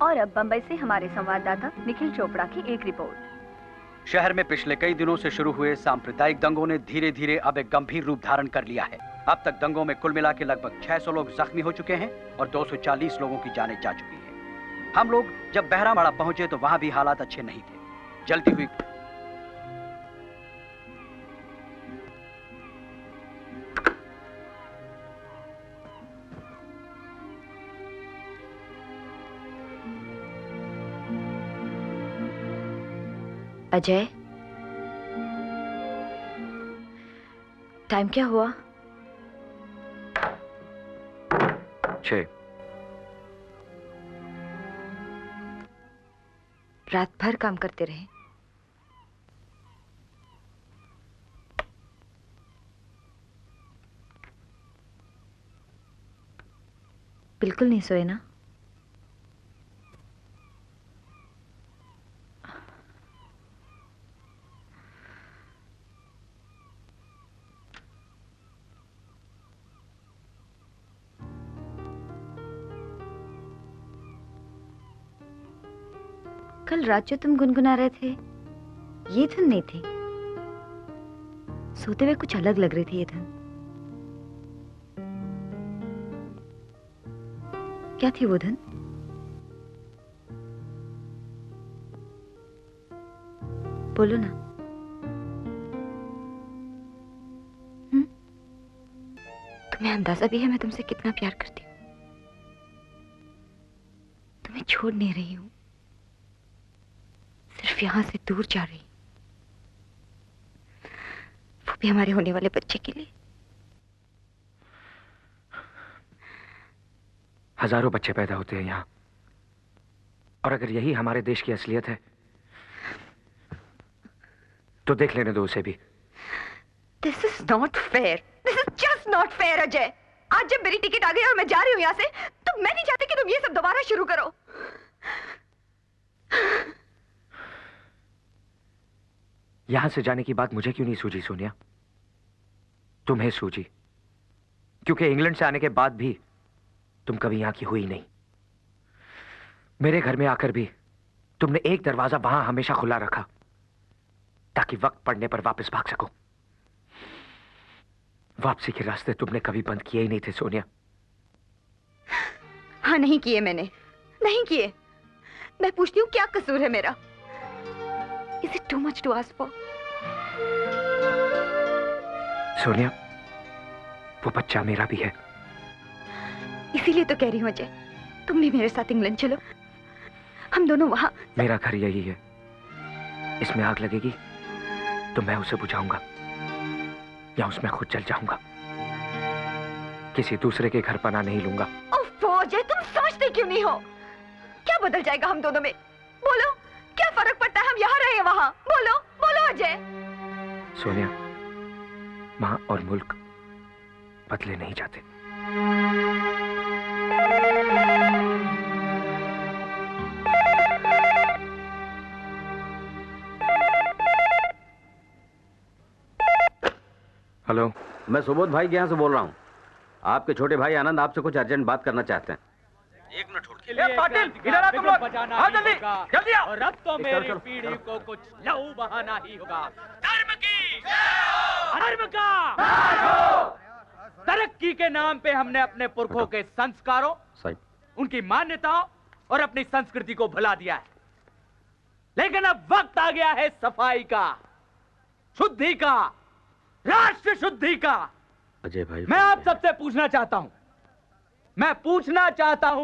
और अब बंबई से हमारे संवाददाता निखिल चोपड़ा की एक रिपोर्ट। शहर में पिछले कई दिनों से शुरू हुए सांप्रदायिक दंगों ने धीरे धीरे अब एक गंभीर रूप धारण कर लिया है। अब तक दंगों में कुल मिला के लगभग 600 लोग जख्मी हो चुके हैं और 240 लोगों की जानें जा चुकी हैं। हम लोग जब बहरामाड़ा पहुंचे तो वहां भी हालात अच्छे नहीं थे। जलती हुई अजय, टाइम क्या हुआ? 6। रात भर काम करते रहे। बिल्कुल नहीं सोए ना? कल रात जो तुम गुनगुना रहे थे ये धुन नहीं थी। सोते हुए कुछ अलग लग रही थी ये धुन। क्या थी वो धुन? बोलो ना। तुम्हें अंदाजा भी है मैं तुमसे कितना प्यार करती हूँ। तुम्हें छोड़ नहीं रही हूँ, सिर्फ यहां से दूर जा रही, वो भी हमारे होने वाले बच्चे के लिए। हजारों बच्चे पैदा होते हैं यहाँ, और अगर यही हमारे देश की असलियत है तो देख लेने दो उसे भी। This is not fair. This is just not fair, Ajay. आज जब मेरी टिकट आ गई और मैं जा रही हूँ यहाँ से, तो मैं नहीं चाहती कि तुम ये सब दोबारा शुरू करो। यहां से जाने की बात मुझे क्यों नहीं सूझी सोनिया? तुम्हें सूझी क्योंकि इंग्लैंड से आने के बाद भी तुम कभी यहां की हुई नहीं। मेरे घर में आकर भी तुमने एक दरवाजा वहां हमेशा खुला रखा ताकि वक्त पड़ने पर वापस भाग सको। वापसी के रास्ते तुमने कभी बंद किए ही नहीं थे सोनिया। हाँ, नहीं किए मैंने, नहीं किए। मैं पूछती हूँ क्या कसूर है मेरा? Is it too much to ask for? Sonia, वो बच्चा मेरा भी है। इसीलिए तो कह रही हूँ अजय, तुम भी मेरे साथ इंग्लैंड चलो। हम दोनों वहां। मेरा घर यही है। इसमें आग लगेगी तो मैं उसे बुझाऊंगा या उसमें खुद जल जाऊंगा। किसी दूसरे के घर पनाह नहीं लूंगा। ओफो अजय, तुम समझते क्यों नहीं हो? क्या बदल जाएगा हम दोनों में? बोलो, क्या फर्क पड़ता है हम यहाँ रहे वहां? बोलो बोलो अजय। सोनिया, मां और मुल्क बदले नहीं जाते। हेलो, मैं सुबोध भाई के यहाँ से बोल रहा हूँ। आपके छोटे भाई आनंद आपसे कुछ अर्जेंट बात करना चाहते हैं। एक मिनट होल्ड कीजिए। पाटिल, इधर आ तुम लोग। आओ जल्दी, जल्दी आओ। और अब तो मेरी पीढ़ी को कुछ लहू बहाना ही होगा। धर्म की धर्म का तरक्की के नाम पे हमने अपने पुरखों के संस्कारों, उनकी मान्यताओं और अपनी संस्कृति को भुला दिया है। लेकिन अब वक्त आ गया है सफाई का, शुद्धि का, राष्ट्र शुद्धि का। अजय भाई, मैं आप सबसे पूछना चाहता हूं,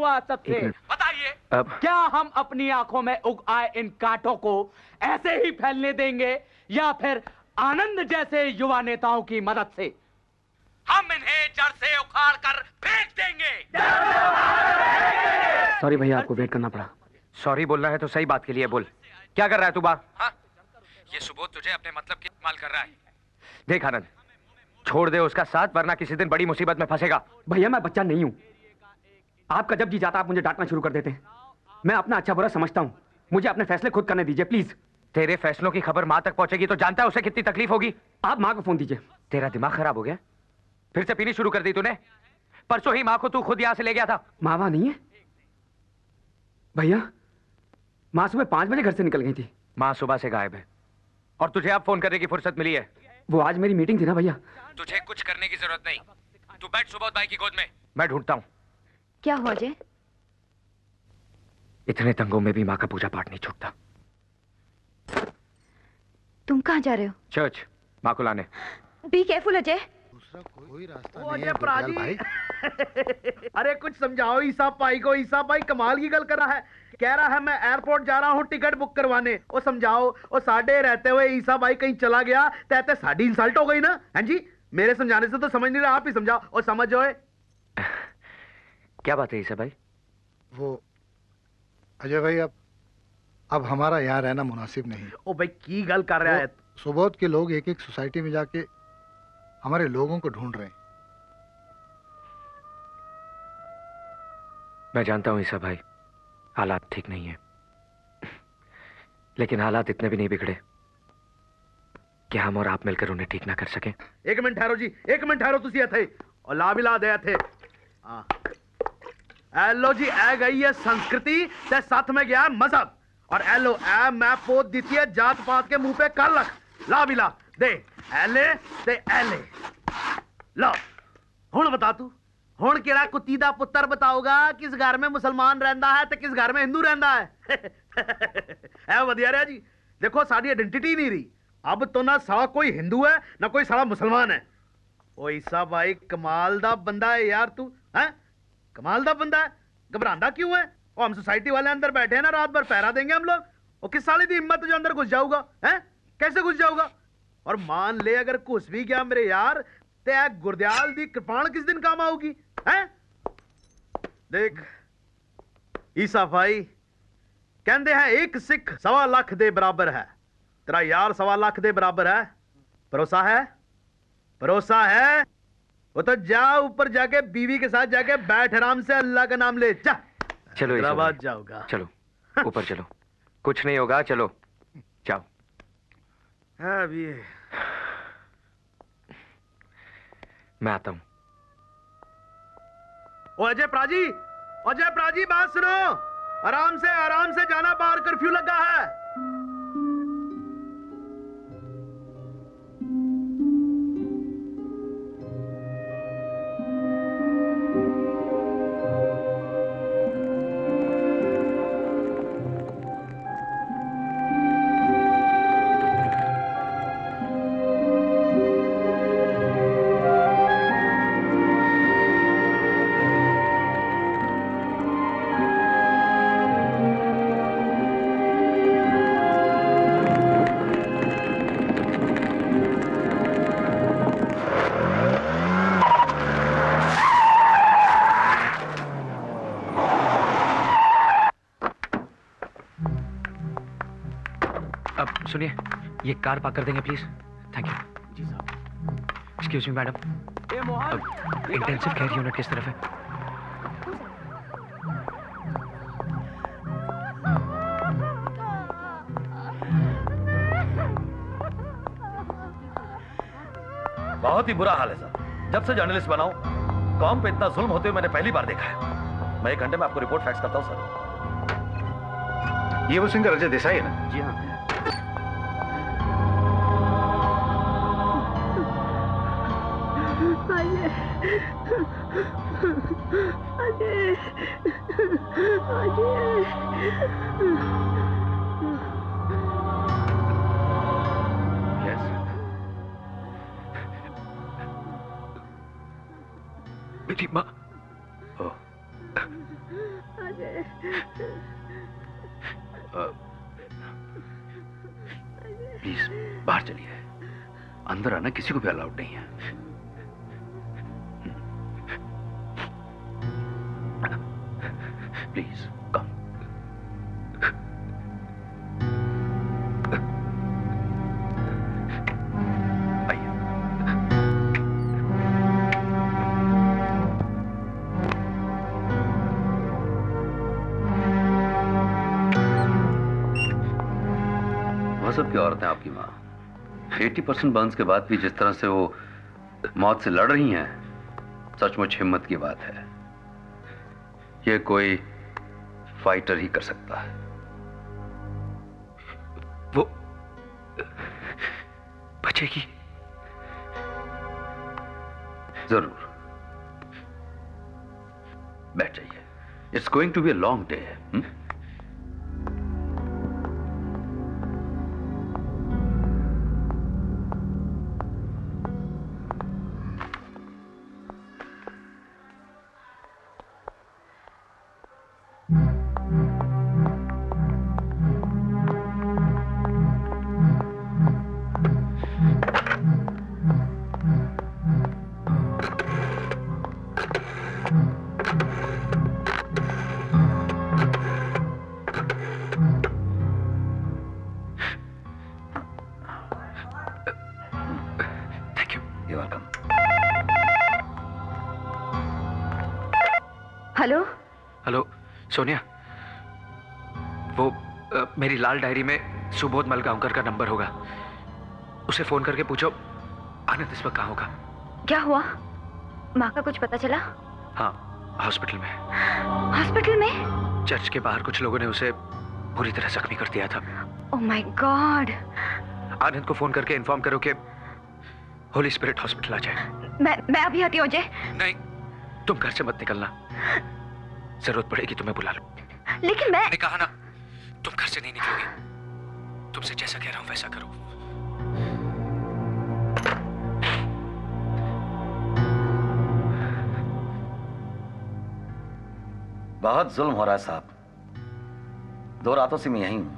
आप सबसे, बताइए क्या हम अपनी आंखों में उग आए इन कांटों को ऐसे ही फैलने देंगे या फिर आनंद जैसे युवा नेताओं की मदद से हम इन्हें जड़ से उखाड़ कर फेंक देंगे? सॉरी भैया, आपको वेट करना पड़ा। सॉरी बोलना है तो सही बात के लिए बोल। क्या कर रहा है तू बाहर? हाँ? ये सुबोध तुझे अपने मतलब की इस्तेमाल कर रहा है। देख आनंद, छोड़ दे उसका साथ वरना किसी दिन बड़ी मुसीबत में फंसेगा। भैया मैं बच्चा नहीं हूं। आपका जब जी जाता आप मुझे डांटना शुरू कर देते हैं। मैं अपना अच्छा बुरा समझता हूं, मुझे अपने फैसले खुद करने दीजिए प्लीज। तेरे फैसलों की खबर माँ तक पहुंचेगी तो जानता है उसे कितनी तकलीफ होगी। आप माँ को फोन दीजिए। तेरा दिमाग खराब हो गया? फिर से पीनी शुरू कर दी तूने? परसों ही माँ को तू खुद यहाँ से ले गया था। माँ वहां नहीं है? भैया, माँ सुबह 5 बजे घर से निकल गई थी। माँ सुबह से गायब है और तुझे अब फोन करने की फुर्सत मिली है। वो आज मेरी मीटिंग थी ना भैया। तुझे कुछ करने की जरूरत नहीं, तू बैठ सुबोध भाई की गोद में, मैं ढूंढता हूँ। क्या हुआ अजय? इतने दंगों में भी माँ का पूजा पाठ नहीं छूटता। तुम कहाँ जा रहे हो? चर्च, माँ को लाने। Be careful Ajay. दूसरा कोई रास्ता वो नहीं है अजय गुरदयाल भाई। अरे कुछ समझाओ ईसा भाई को। ईसा भाई कमाल की गल कर रहा है, कह रहा है मैं एयरपोर्ट जा रहा हूँ टिकट बुक करवाने। वो समझाओ, वो साढ़े रहते हुए ईसा भाई कहीं चला गया तो साड़ी इंसल्ट हो गई ना। हाँ जी, मेरे समझाने से तो समझ नहीं रहा, आप ही समझाओ। और समझो क्या बात है ईसा भाई? वो अजय भाई, अब हमारा यहाँ रहना मुनासिब नहीं। ओ भाई की गल कर रहा है। सुबोध के लोग एक एक सोसाइटी में जाके हमारे लोगों को ढूंढ रहे हैं। मैं जानता हूं ईसा भाई, हालात ठीक नहीं है, लेकिन हालात इतने भी नहीं बिगड़े कि हम और आप मिलकर उन्हें ठीक ना कर सकें। एक मिनट ठहरो जी, एक मिनट ठहरो। तुसी थे और ला भी ला दे थे। हाँ एलो जी, ए गई है संस्कृति ते साथ में गया मजहब। और एलो ए मैं पोत दी है जात पात के मुंह पे कल लख। ला भी ला दे एले ते एले। लो हुण बता तू, हुण केड़ा कुत्ती दा पुत्तर बताओगा किस घर में मुसलमान रहंदा है ते किस घर में हिंदू रहंदा है? ऐ वधिया रहा जी। देखो साडी आइडेंटिटी नहीं रही। अब तो ना साला कोई हिंदू है ना कोई साला मुसलमान है। ओ ईसा भाई कमाल दा बंदा है यार तू, हैं? कमाल दा बंदा है। घबरांदा क्यों है? ओ हम सोसाइटी वाले अंदर बैठे हैं ना, रात भर पहरा देंगे हम लोग। ओ किस साले दी हिम्मत जो अंदर घुस जाऊगा, हैं? कैसे घुस जाऊगा? और मान ले अगर घुस भी गया मेरे यार, ते गुरदयाल दी कृपाण किस दिन काम आऊगी, हैं? देख ईसा भाई कहते हैं एक सिख 1.25 लाख दे बराबर है। तेरा यार 1.25 लाख दे बराबर है। भरोसा है? भरोसा है? वो तो जा ऊपर जाके बीवी के साथ जाके बैठ आराम से, अल्लाह का नाम ले। जा चलो ईसा भाई, जाऊंगा। चलो ऊपर चलो, कुछ नहीं होगा, चलो जाओ। हाँ अभी मैं आता हूं। ओ अजय प्राजी, अजय प्राजी बात सुनो। आराम से जाना, बाहर कर्फ्यू लगा है। सुनिए, ये कार पार्क कर देंगे प्लीज? Thank you. जी साहब। Excuse me madam, intensive care unit किस तरफ है? बहुत ही बुरा हाल है सर। जब से जर्नलिस्ट बनाऊं, कॉम पे इतना जुल्म होते हुए मैंने पहली बार देखा है। मैं 1 घंटे में आपको रिपोर्ट फैक्स करता हूं सर। ये वो सिंगर अजय देसाई है ना? जी हाँ। मेरी माँ। प्लीज बाहर चलिए, अंदर आना किसी को भी अलाउड नहीं है। Please come. आइए। वह सब की औरत है आपकी माँ। 80% बर्न्स के बाद भी जिस तरह से वो मौत से लड़ रही हैं, सचमुच हिम्मत की बात है। ये कोई फाइटर ही कर सकता है। वो बचेगी? जरूर। बैठ जाइए। It's going to be a long day. Hello hello Sonia, वो मेरी लाल डायरी में सुबोध मलगांवकर का नंबर होगा, उसे फोन करके पूछो आनंद इस वक्त कहाँ होगा। क्या हुआ? माँ का कुछ पता चला? हाँ, हॉस्पिटल में। हॉस्पिटल में? चर्च के बाहर कुछ लोगों ने उसे बुरी तरह जख्मी कर दिया था। Oh my God. आनंद को फोन करके इन्फॉर्म करो कि होली स्पिरिट हॉस्पिटल आ जाए। मैं अभी आती हूँ अजय। नहीं, तुम घर से मत निकलना, जरूरत पड़ेगी तुम्हें बुला लो। लेकिन मैंने कहा ना, तुम घर से नहीं निकलोगी। तुमसे जैसा कह रहा हूं वैसा करो। बहुत जुल्म हो रहा है साहब। 2 रातों से मैं यहीं हूं।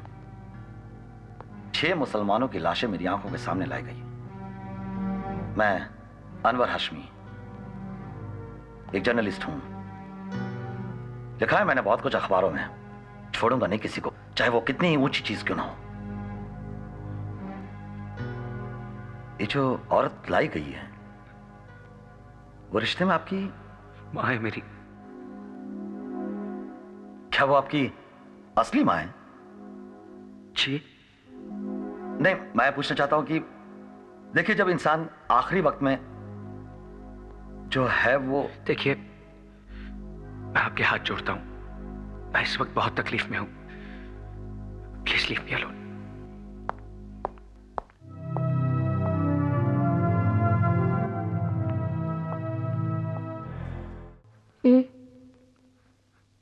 6 मुसलमानों की लाशें मेरी आंखों के सामने लाई गई। मैं अनवर हाशमी, एक जर्नलिस्ट हूं। लिखा है मैंने बहुत कुछ अखबारों में। छोड़ूंगा नहीं किसी को, चाहे वो कितनी ही ऊंची चीज क्यों ना हो। ये जो औरत लाई गई है, वो रिश्ते में आपकी माँ है मेरी। क्या वो आपकी असली माँ है? जी नहीं, मैं पूछना चाहता हूं कि देखिए, जब इंसान आखिरी वक्त में जो है वो। देखिए, मैं आपके हाथ जोड़ता हूं, मैं इस वक्त बहुत तकलीफ में हूं। Please leave me alone.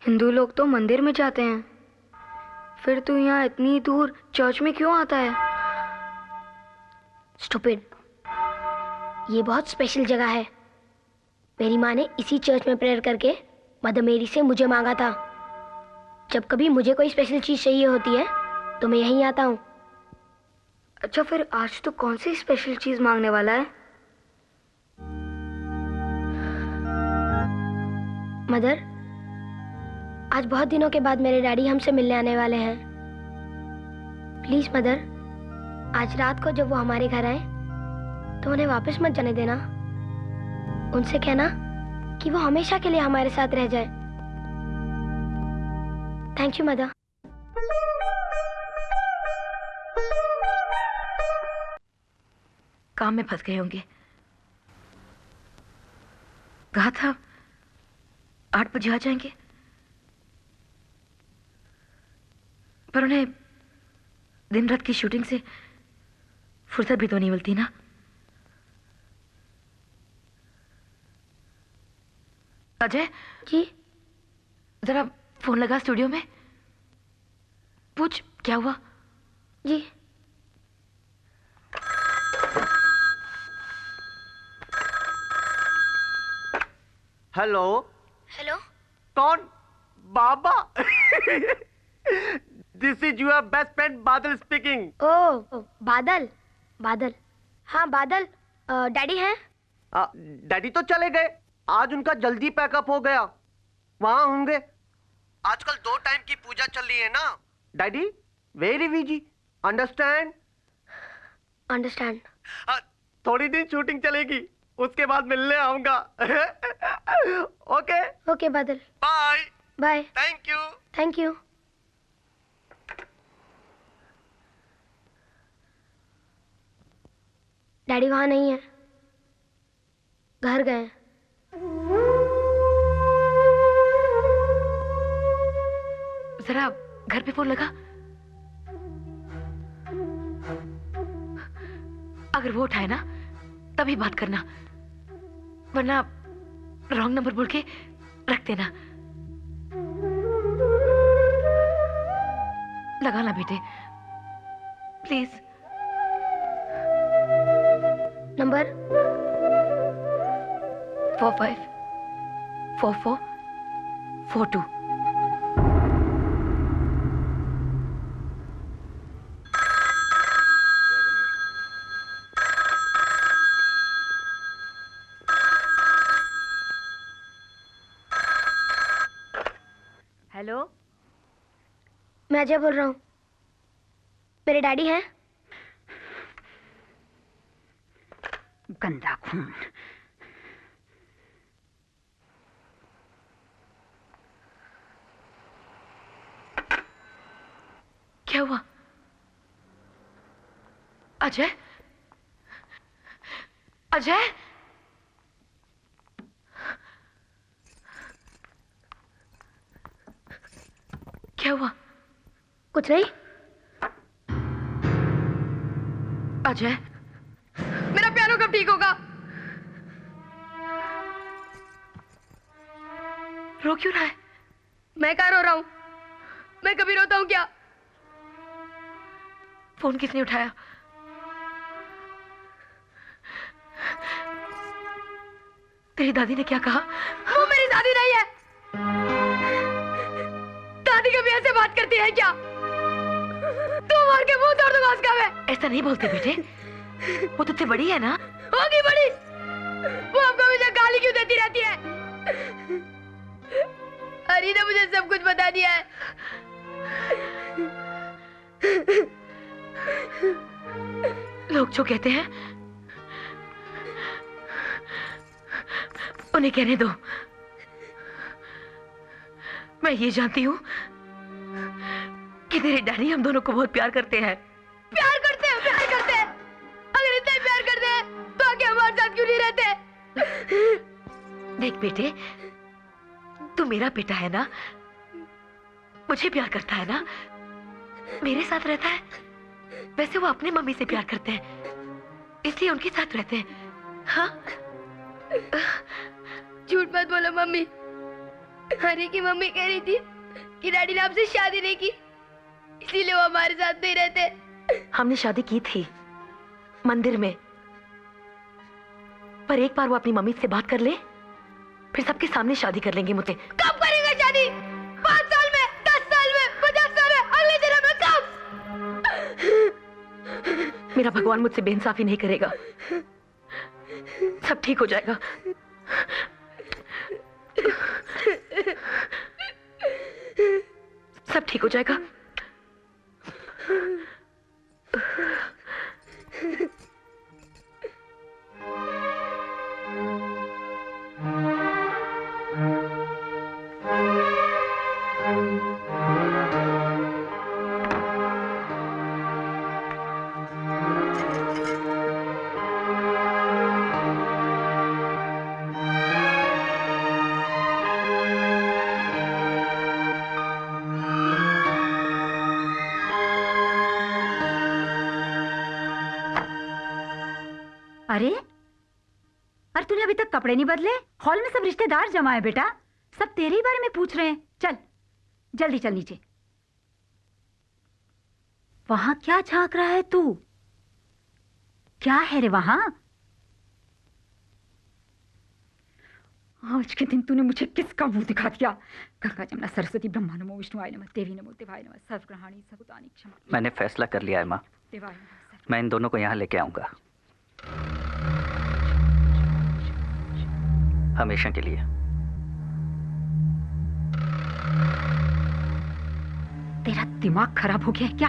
Hindu लोग तो मंदिर में जाते हैं, फिर तू यहाँ इतनी दूर चर्च में क्यों आता है? स्टूपिड, ये बहुत स्पेशल जगह है। मेरी माँ ने इसी चर्च में प्रेयर करके मदर मेरी से मुझे मांगा था। जब कभी मुझे कोई स्पेशल चीज चाहिए होती है तो मैं यहीं आता हूँ। अच्छा, फिर आज तो कौन सी स्पेशल चीज मांगने वाला है? मदर, आज बहुत दिनों के बाद मेरे डैडी हमसे मिलने आने वाले हैं। प्लीज मदर, आज रात को जब वो हमारे घर आए तो उन्हें वापस मत जाने देना। उनसे कहना कि वो हमेशा के लिए हमारे साथ रह जाए। Thank you mother. काम में फंस गए होंगे। कहा था 8 बजे आ जाएंगे, पर उन्हें दिन रात की शूटिंग से फुर्सत भी तो नहीं मिलती ना। अजय जी, जरा फोन लगा स्टूडियो में, पूछ क्या हुआ। जी। हेलो। हेलो। कौन? Baba. This is your best friend Badal speaking. Oh, Badal. Badal, हाँ बादल। डैडी हैं? डैडी तो चले गए, आज उनका जल्दी पैकअप हो गया, वहां होंगे। आजकल 2 टाइम की पूजा चल रही है ना। Daddy very busy, understand? Understand. थोड़ी दिन शूटिंग चलेगी, उसके बाद मिलने आऊंगा। Okay okay Badal, bye bye. Thank you. Thank you. Daddy वहां नहीं है, घर गए। जरा घर पे फोन लगा। अगर वो उठाए ना तभी बात करना, वरना रॉन्ग नंबर बोल के रख देना। लगाना बेटे प्लीज। नंबर 454442। हेलो, मैं अजय बोल रहा हूँ। मेरे डैडी हैं? गंदा खून। क्या हुआ? अजय? अजय? क्या हुआ? कुछ नहीं। अजय, मेरा पियानो कब ठीक होगा? रो क्यों रहा है? मैं कहाँ रो रहा हूँ? मैं कभी रोता हूँ क्या? फोन किसने उठाया? तेरी दादी ने क्या कहा? वो मेरी दादी नहीं है। दादी कभी ऐसे बात करती है क्या? तू मार के मुंह तोड़ दूंगा उसका मैं। ऐसा नहीं बोलते बेटे, वो तुझसे बड़ी है ना? होगी बड़ी। वो आपको मुझे गाली क्यों देती रहती है? हरी ने मुझे सब कुछ बता दिया है। लोग जो कहते हैं उन्हें कहने दो। मैं ये जानती हूँ कि तेरे डैडी हम दोनों को बहुत प्यार करते हैं। प्यार करते हैं, प्यार करते हैं। अगर इतना ही प्यार करते हैं तो आगे हमारे साथ क्यों नहीं रहते? देख बेटे, तू मेरा बेटा है ना, मुझे प्यार करता है ना, मेरे साथ रहता है। वैसे वो अपनी मम्मी से प्यार करते हैं, इसलिए उनके साथ रहते हैं। हाँ? झूठ मत बोलो मम्मी। हरी की मम्मी कह रही थी कि डैडी ने आपसे शादी नहीं की, इसीलिए वो हमारे साथ नहीं रहते। हमने शादी की थी मंदिर में, पर एक बार वो अपनी मम्मी से बात कर ले, फिर सबके सामने शादी कर लेंगे मुझे। कब करेगा शादी? 5 साल में, 10 साल में, 50 साल में, अगले जन्म में कब? मेरा भगवान मुझसे बेइंसाफी नहीं करेगा, सब ठीक हो जाएगा। सब ठीक हो जाएगा। अरे अरे तूने अभी तक कपड़े नहीं बदले? हॉल में सब रिश्तेदार जमा है बेटा, सब तेरे ही बारे में पूछ रहे हैं। चल जल्दी चल नीचे। वहां क्या झांक रहा है तू? क्या है रे वहां? आज के दिन तूने मुझे किसका मुंह दिखा दिया? गंगा जमुना सरस्वती ब्रह्मा नमो विष्णुआय नमः देवी नमो देवाय नमः सर्वग्रहाणी सर्वभूतानि क्षमा। मैंने फैसला कर लिया है माँ, देवाय नमः। मैं इन दोनों को यहाँ लेके आऊंगा हमेशा के लिए। तेरा दिमाग खराब हो गया है क्या?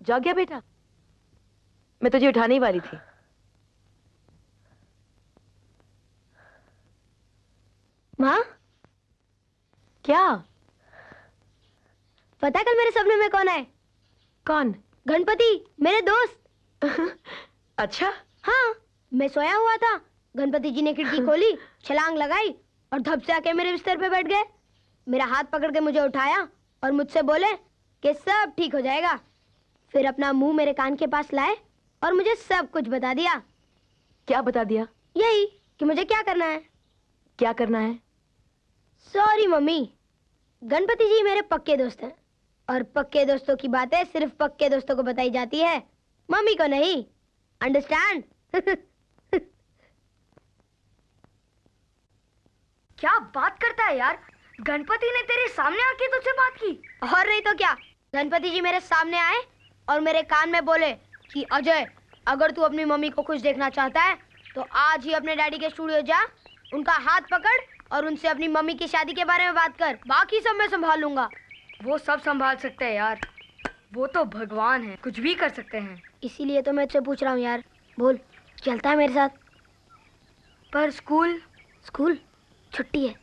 जाग गया बेटा? मैं तुझे उठाने ही वाली थी। माँ, क्या? पता कल मेरे सपने में कौन आए? कौन? गणपति, मेरे दोस्त। अच्छा? हाँ, मैं सोया हुआ था, गणपति जी ने खिड़की खोली, छलांग लगाई और धप से आके मेरे बिस्तर पे बैठ गए। मेरा हाथ पकड़ के मुझे उठाया और मुझसे बोले कि सब ठीक हो जाएगा। फिर अपना मुंह मेरे कान के पास लाए और मुझे सब कुछ बता दिया। क्या बता दिया? यही कि मुझे क्या करना है। क्या करना है? सॉरी मम्मी, गणपति जी मेरे पक्के दोस्त हैं और पक्के दोस्तों की बातें सिर्फ पक्के दोस्तों को बताई जाती है, मम्मी को नहीं। अंडरस्टैंड? क्या बात करता है यार, गणपति ने तेरे सामने आके तुझसे बात की? और नहीं तो क्या, गणपति जी मेरे सामने आए और मेरे कान में बोले कि अजय, अगर तू अपनी मम्मी को खुश देखना चाहता है तो आज ही अपने डैडी के स्टूडियो जा, उनका हाथ पकड़ और उनसे अपनी मम्मी की शादी के बारे में बात कर, बाकी सब मैं संभाल लूंगा। वो सब संभाल सकते हैं यार, वो तो भगवान है, कुछ भी कर सकते हैं। इसीलिए तो मैं तुझसे पूछ रहा हूँ यार, बोल चलता है मेरे साथ? पर स्कूल? स्कूल छुट्टी है।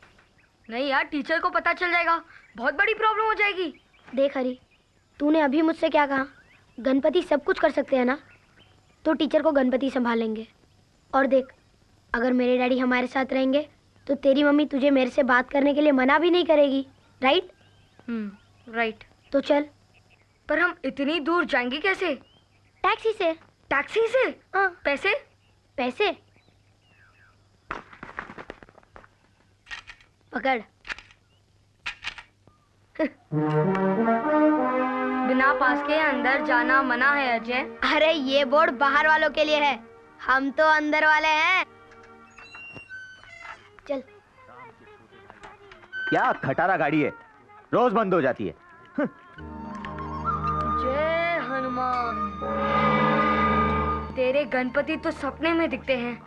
नहीं यार, टीचर को पता चल जाएगा, बहुत बड़ी प्रॉब्लम हो जाएगी। देख हरी, तूने अभी मुझसे क्या कहा? गणपति सब कुछ कर सकते हैं ना, तो टीचर को गणपति संभालेंगे। और देख, अगर मेरे डैडी हमारे साथ रहेंगे तो तेरी मम्मी तुझे मेरे से बात करने के लिए मना भी नहीं करेगी, राइट? राइट। तो चल। पर हम इतनी दूर जाएंगे कैसे? टैक्सी से। टैक्सी से? हाँ। पैसे? पैसे पकड़। बिना पास के अंदर जाना मना है अजय। अरे ये बोर्ड बाहर वालों के लिए है, हम तो अंदर वाले हैं। चल। क्या खटारा गाड़ी है, रोज बंद हो जाती है। जय हनुमान। तेरे गणपति तो सपने में दिखते हैं,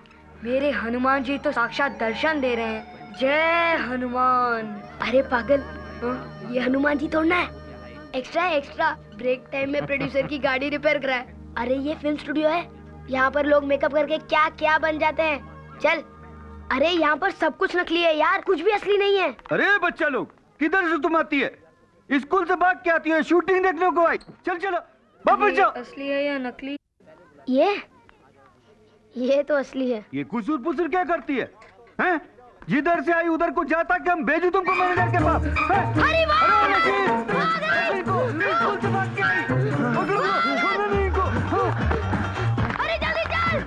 मेरे हनुमान जी तो साक्षात दर्शन दे रहे हैं। जय हनुमान। अरे पागल, ये हनुमान जी तोड़ना है। एक्स्ट्रा ब्रेक टाइम में प्रोड्यूसर की गाड़ी रिपेयर करा है। अरे ये फिल्म स्टूडियो है, यहाँ पर लोग मेकअप करके क्या क्या बन जाते हैं। चल। अरे यहाँ पर सब कुछ नकली है यार, कुछ भी असली नहीं है। अरे बच्चा लोग, किधर से तुम आती है? स्कूल से भाग के आती है, शूटिंग देखने को आई। चल चलो वापस जाओ। असली है या नकली? ये तो असली है। ये कुसूर पुसूर क्या करती है, हैं? जिधर से आई उधर को जाता कि हम भेजू तुमको मैनेजर के पास। अरे अरे जल्दी चल।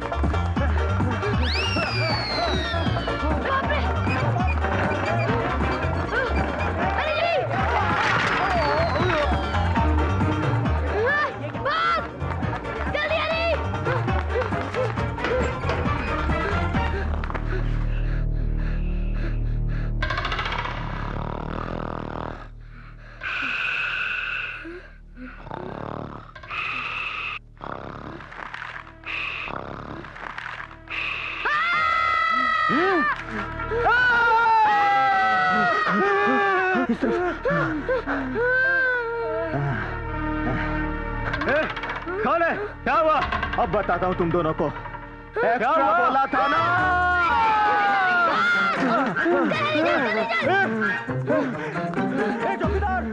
कौन है? क्या हुआ? अब बताता हूँ तुम दोनों को। एक्स्ट्रा बोला था ना। चौकीदार।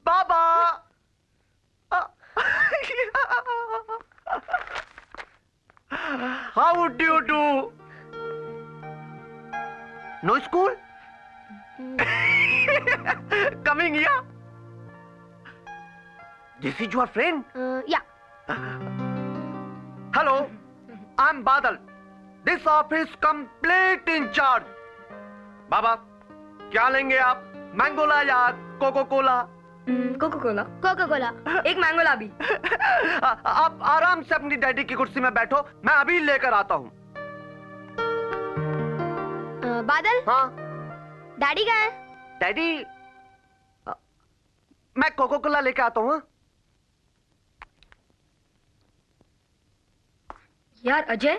बाबा। How do you do? No school? Coming here? This is your friend? Yeah. Hello. I am Badal, this office complete in charge. Baba क्या लेंगे आप, मैंगोला या Coco Cola? Coco Cola. Coco Cola, एक मैंगोला भी। आप आराम से अपनी डैडी की कुर्सी में बैठो, मैं अभी लेकर आता हूँ। बादल। हाँ डैडी कहाँ है? डैडी, मैं कोको कोला लेकर आता हूँ। यार अजय,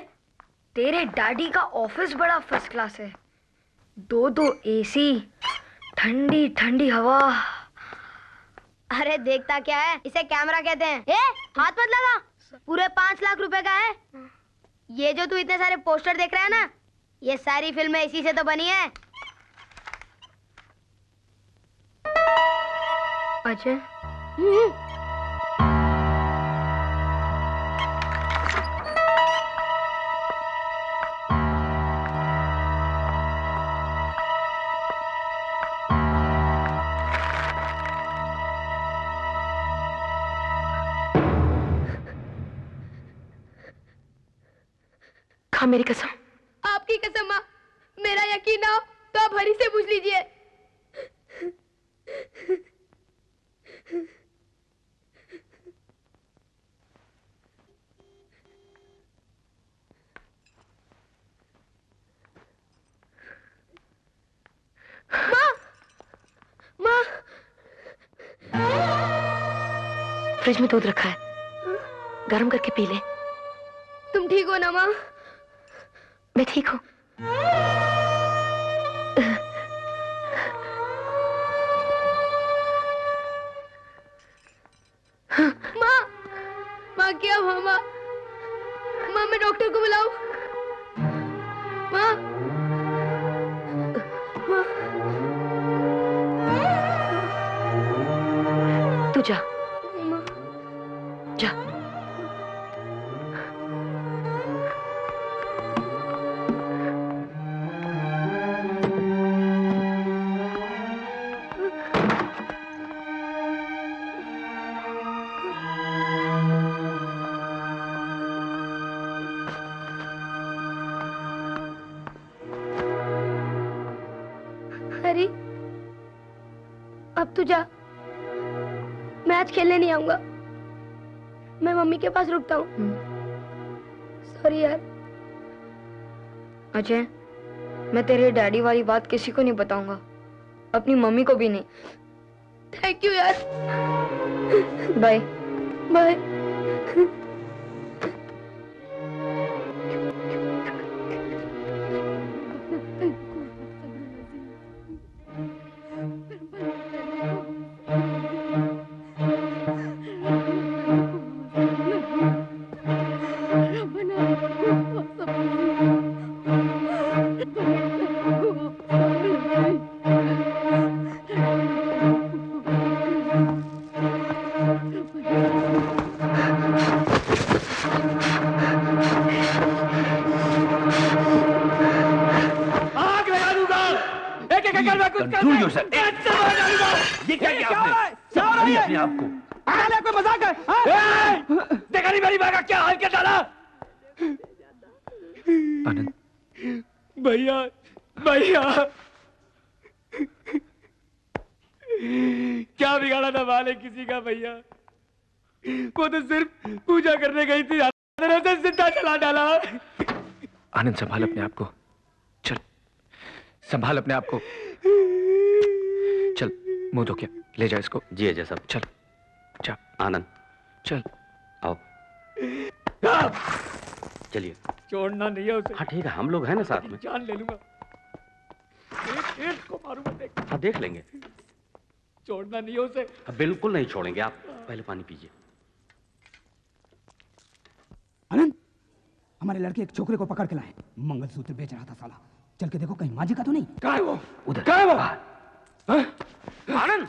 तेरे डैडी का ऑफिस बड़ा फर्स्ट क्लास है। 2 एसी, ठंडी ठंडी हवा। अरे देखता क्या है, इसे कैमरा कहते हैं। ए, हाथ मत लगा, पूरे 5 लाख रुपए का है। ये जो तू इतने सारे पोस्टर देख रहा है ना, ये सारी फिल्में इसी से तो बनी है। अजय, खा मेरी कसम। आपकी कसम माँ, मेरा यकीन ना हो तो आप हरी से पूछ लीजिए। माँ, माँ, फ्रिज में दूध रखा है, गर्म करके पी ले। तुम ठीक हो ना माँ? मैं ठीक हूँ। माँ, माँ क्या हुआ माँ? माँ मैं डॉक्टर को बुलाऊं? माँ, माँ, तू जा, जा। हरी, अब तू जा, मैं आज खेलने नहीं आऊंगा। मैं मम्मी के पास रुकता हूँ। सॉरी यार। अजय, मैं तेरे डैडी वाली बात किसी को नहीं बताऊंगा, अपनी मम्मी को भी नहीं। थैंक यू यार। Bye bye. Control yourself. ये क्या किया आपने? संभालिए अपने आप को। कोई मजाक है? देखा नहीं मेरी माँ का क्या हाल क्या डाला? आनंद, भैया, भैया, क्या बिगाड़ा था वाले किसी का भैया? वो तो सिर्फ पूजा करने गई थी, से जिंदा चला डाला। आनंद संभाल अपने आप को, चल संभाल अपने आप को। चल मुंह धो के ले जा इसको। जी अजय साहब। चल जा आनंद, चल आओ चलिए। छोड़ना नहीं है उसे। हाँ ठीक है, हम लोग हैं ना साथ में। जान ले लूंगा, एक को मारूंगा। देख, हाँ देख लेंगे। छोड़ना नहीं है उसे। बिल्कुल नहीं छोड़ेंगे। आप पहले पानी पीजिए। आनंद, हमारे लड़के एक छोकरे को पकड़ के लाए, मंगलसूत्र बेच रहा था साला। चल के देखो कहीं माजी का तो नहीं। कहाँ है वो? उधर। कहाँ है वो? आनंद,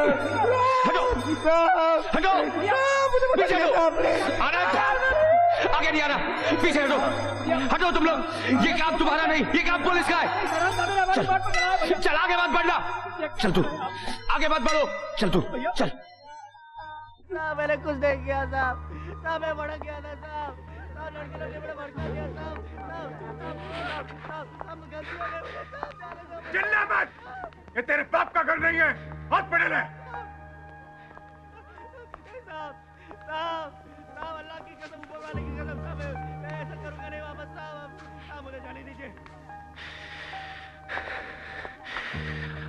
हटो हटो पीछे हटो। आनंद आगे नहीं आना, पीछे हटो। हटो तुम लोग, ये काम तुम्हारा नहीं, ये काम पुलिस का है। चल चल आगे मत बढ़ना, चल तू आगे मत बढ़ो, चल तू चल। साहब मैंने कुछ नहीं किया साहब, साहब मैं भड़क गया था साहब, साहब लड़के लोग ने बड़ा भड़का दिया साहब, साहब गलती हो गई साहब। चिल्ला मत, ये तेरे बाप का घर नहीं है, हाथ पड़े ले। साहब साहब साहब अल्लाह की कसम, ऊपर वाले की कसम साहब, मैं ऐसा करूंगा नहीं वापस साहब, साहब मुझे जाने दीजिए।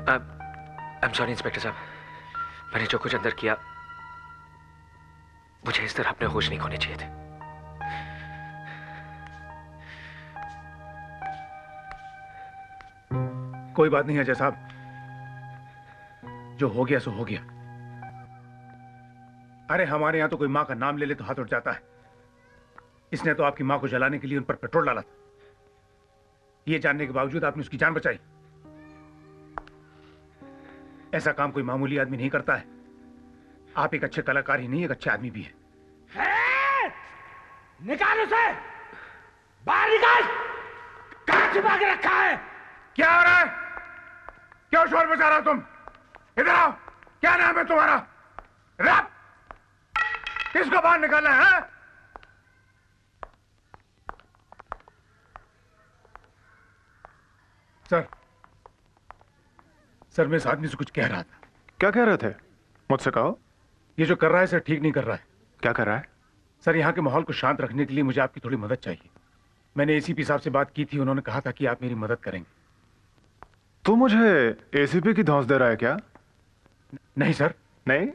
आई एम सॉरी इंस्पेक्टर साहब, मैंने जो कुछ अंदर किया, मुझे इस तरह अपने होश नहीं खोने चाहिए थे। कोई बात नहीं अजय साहब, जो हो गया सो हो गया। अरे हमारे यहां तो कोई मां का नाम ले ले तो हाथ उठ जाता है। इसने तो आपकी मां को जलाने के लिए उन पर पेट्रोल डाला था। ये जानने के बावजूद आपने उसकी जान बचाई। ऐसा काम कोई मामूली आदमी नहीं करता है। आप एक अच्छे कलाकार ही नहीं, एक अच्छे आदमी भी है। निकाल उसे, बाहर निकाल। कहां छिपा के रखा है? क्या हो रहा है? क्यों शोर मचा रहा हो तुम? इधर आओ, क्या नाम है तुम्हारा? रब, किसको बाहर निकालना है? सर मैं इस आदमी से कुछ कह रहा था। क्या कह रहे थे? मुझसे कहो। ये जो कर रहा है सर ठीक नहीं कर रहा है। क्या कर रहा है? सर यहाँ के माहौल को शांत रखने के लिए मुझे आपकी थोड़ी मदद चाहिए। मैंने एसीपी साहब से बात की थी, उन्होंने कहा था कि आप मेरी मदद करेंगे। तू मुझे एसीपी की धौंस दे रहा है क्या? नहीं सर। नहीं?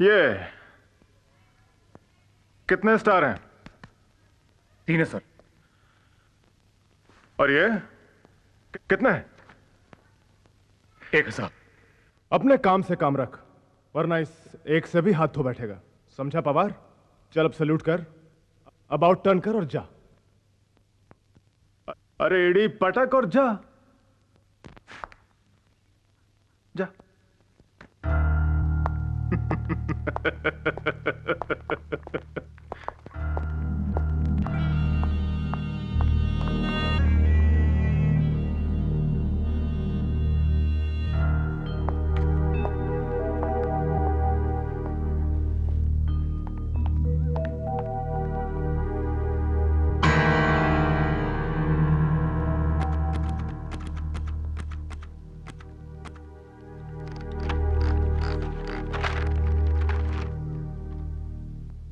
ये कितने स्टार हैं? 3 है सर। और ये कितने हैं? 1 है साहब। अपने काम से काम रख, वरना इस एक से भी हाथ धो बैठेगा। समझा पवार? चल अब सल्यूट कर, अबाउट टर्न कर और जा। अरे एड़ी पटक और जा जा।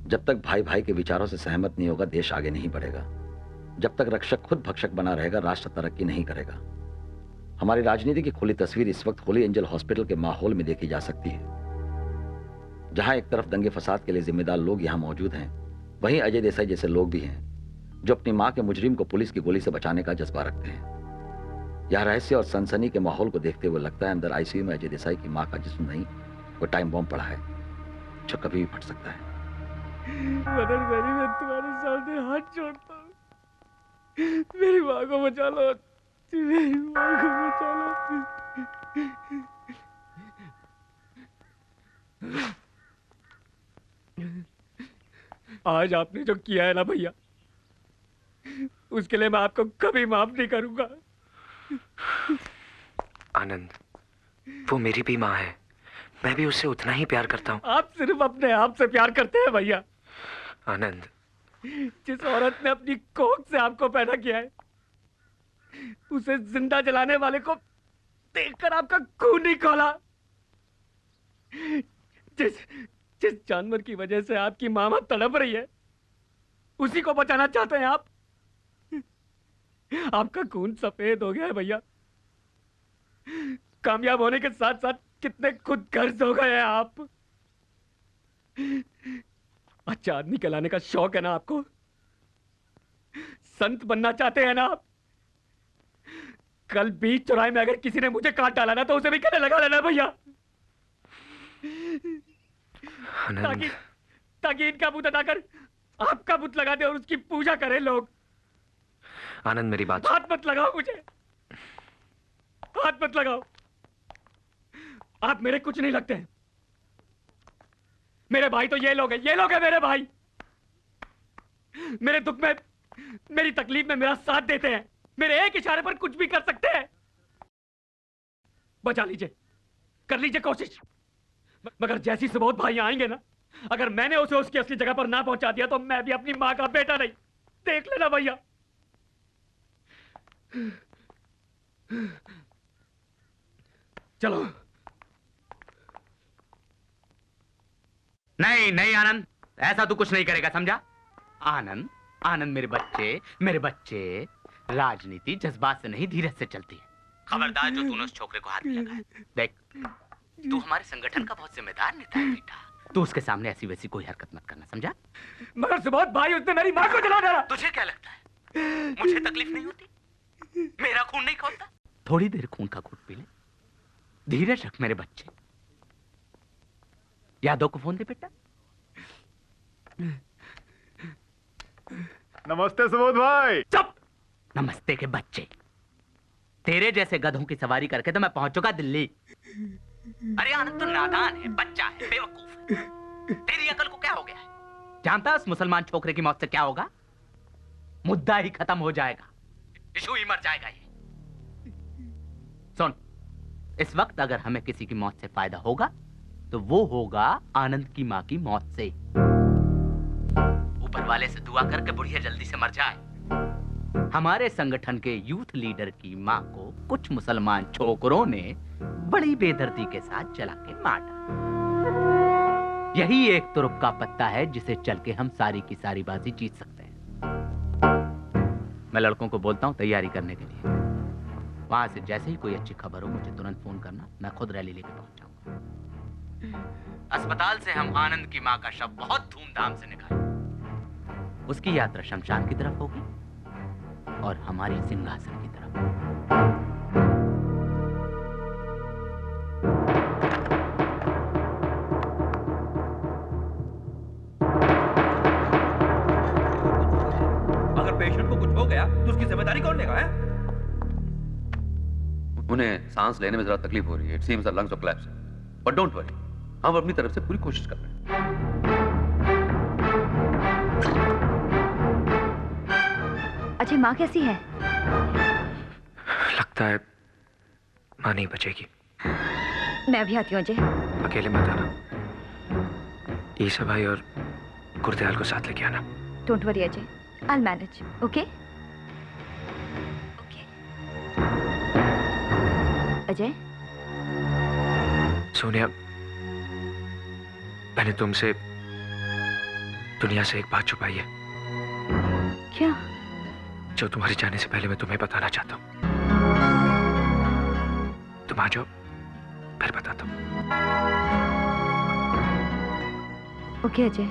जब तक भाई भाई के विचारों से सहमत नहीं होगा, देश आगे नहीं बढ़ेगा। जब तक रक्षक खुद भक्षक बना रहेगा, राष्ट्र तरक्की नहीं करेगा। हमारी राजनीति की खुली तस्वीर इस वक्त होली एंजल हॉस्पिटल के माहौल में देखी जा सकती है, जहां एक तरफ दंगे फसाद के लिए जिम्मेदार लोग यहां मौजूद हैं, वहीं अजय देसाई जैसे लोग भी हैं जो अपनी मां के मुजरिम को पुलिस की गोली से बचाने का जज्बा रखते हैं। यह रहस्य और सनसनी के माहौल को देखते हुए लगता है अंदर आईसीयू में अजय देसाई की मां का जिस्म नहीं, वो टाइम बॉम्ब पड़ा है जो कभी भी फट सकता है। मदन गरी, मैं तुम्हारे सामने हाथ जोड़ता हूँ, मेरी माँ को बचा लो, मेरी माँ को बचा लो। आज आपने जो किया है ना भैया, उसके लिए मैं आपको कभी माफ नहीं करूंगा। आनंद, वो मेरी भी माँ है, मैं भी उससे उतना ही प्यार करता हूँ। आप सिर्फ अपने आप से प्यार करते हैं भैया। आनंद, जिस औरत ने अपनी कोख से आपको पैदा किया है, उसे जिंदा जलाने वाले को देखकर आपका खून नहीं खौला। जिस जानवर की वजह से आपकी मामा तड़प रही है, उसी को बचाना चाहते हैं आप। आपका खून सफेद हो गया है भैया। कामयाब होने के साथ साथ कितने खुद गर्ज हो गए हैं आप। अच्छा आदमी कहलाने का शौक है ना आपको? संत बनना चाहते हैं ना आप? कल बीच चौराहे में अगर किसी ने मुझे काट डाला ना, तो उसे भी गले लगा लेना भैया, ताकि इनका बुत हटाकर आपका बुत लगा दे और उसकी पूजा करें लोग। आनंद, मेरी बात मत लगाओ मुझे। मत लगाओ। आप मेरे कुछ नहीं लगते हैं। मेरे भाई तो ये लोग हैं मेरे भाई। मेरे दुख में, मेरी तकलीफ में मेरा साथ देते हैं, मेरे एक इशारे पर कुछ भी कर सकते हैं। बचा लीजिए, कर लीजिए कोशिश। मगर जैसी सुबोध भाई आएंगे ना, अगर मैंने उसे उसकी असली जगह पर ना पहुंचा दिया तो मैं भी अपनी मां का बेटा नहीं। देख लेना भैया। चलो। नहीं नहीं आनंद, ऐसा तू कुछ नहीं करेगा, समझा? आनंद, आनंद मेरे बच्चे, राजनीति जज्बात से नहीं धीरज से चलती है। खबरदार जो तूने उस छोकरे को हाथ में लगाया। देख, तू हमारे संगठन का बहुत जिम्मेदार नेता है बेटा। तू उसके सामने ऐसी वैसी कोई हरकत मत करना, समझा? मगर सुबोध भाई, उसने मेरी मां को जला डाला। तुझे क्या लगता है मुझे तकलीफ नहीं होती? मेरा खून नहीं खौलता? थोड़ी देर खून का घूंट पी ले, धीरज रख मेरे बच्चे। यादव को फोन दे बेटा। नमस्ते सुबोध भाई। चुप! नमस्ते के बच्चे। तेरे जैसे गधों की सवारी करके तो मैं पहुंच चुका दिल्ली। अरे आनंद तो नादान है, बच्चा है, बेवकूफ है। तेरी अकल को क्या हो गया है? जानता है उस मुसलमान छोकरे की मौत से क्या होगा? मुद्दा ही खत्म हो जाएगा, इशू ही मर जाएगा। ये सुन, इस वक्त अगर हमें किसी की मौत से फायदा होगा तो वो होगा आनंद की मां की मौत से। ऊपर वाले से दुआ करके बुढ़िया जल्दी से मर जाए। हमारे संगठन के यूथ लीडर की मां को कुछ मुसलमान छोकरों ने बड़ी बेदर्दी के साथ जला के मार डाला। यही एक तुरुप का पत्ता है जिसे चल के हम सारी की सारी बाजी जीत सकते हैं। मैं लड़कों को बोलता हूं तैयारी करने के लिए। वहां से जैसे ही कोई अच्छी खबर हो मुझे तुरंत फोन करना, मैं खुद रैली लेके पहुंच जाऊंगा। अस्पताल से हम आनंद की मां का शव बहुत धूमधाम से निकालेंगे। उसकी यात्रा शमशान की तरफ होगी और हमारी सिंहासन की तरफ। अगर पेशेंट को कुछ हो गया तो उसकी जिम्मेदारी कौन लेगा? है उन्हें सांस लेने में जरा तकलीफ हो रही है। It seems the lungs of collapse. But don't worry, हम अपनी तरफ से पूरी कोशिश कर रहे हैं। अजय, माँ कैसी है? लगता है माँ नहीं बचेगी। मैं अभी आती हूँ अजय। अकेले मत आना, ईसा भाई और गुरदयाल को साथ लेके आना। Don't worry Ajay, I will manage. Okay Ajay. Sonia, मैंने तुमसे दुनिया से एक बात छुपाई है। क्या? जो तुम्हारे जाने से पहले मैं तुम्हें बताना चाहता हूँ। तुम आ जाओ, फिर बताता हूँ। ओके अजय।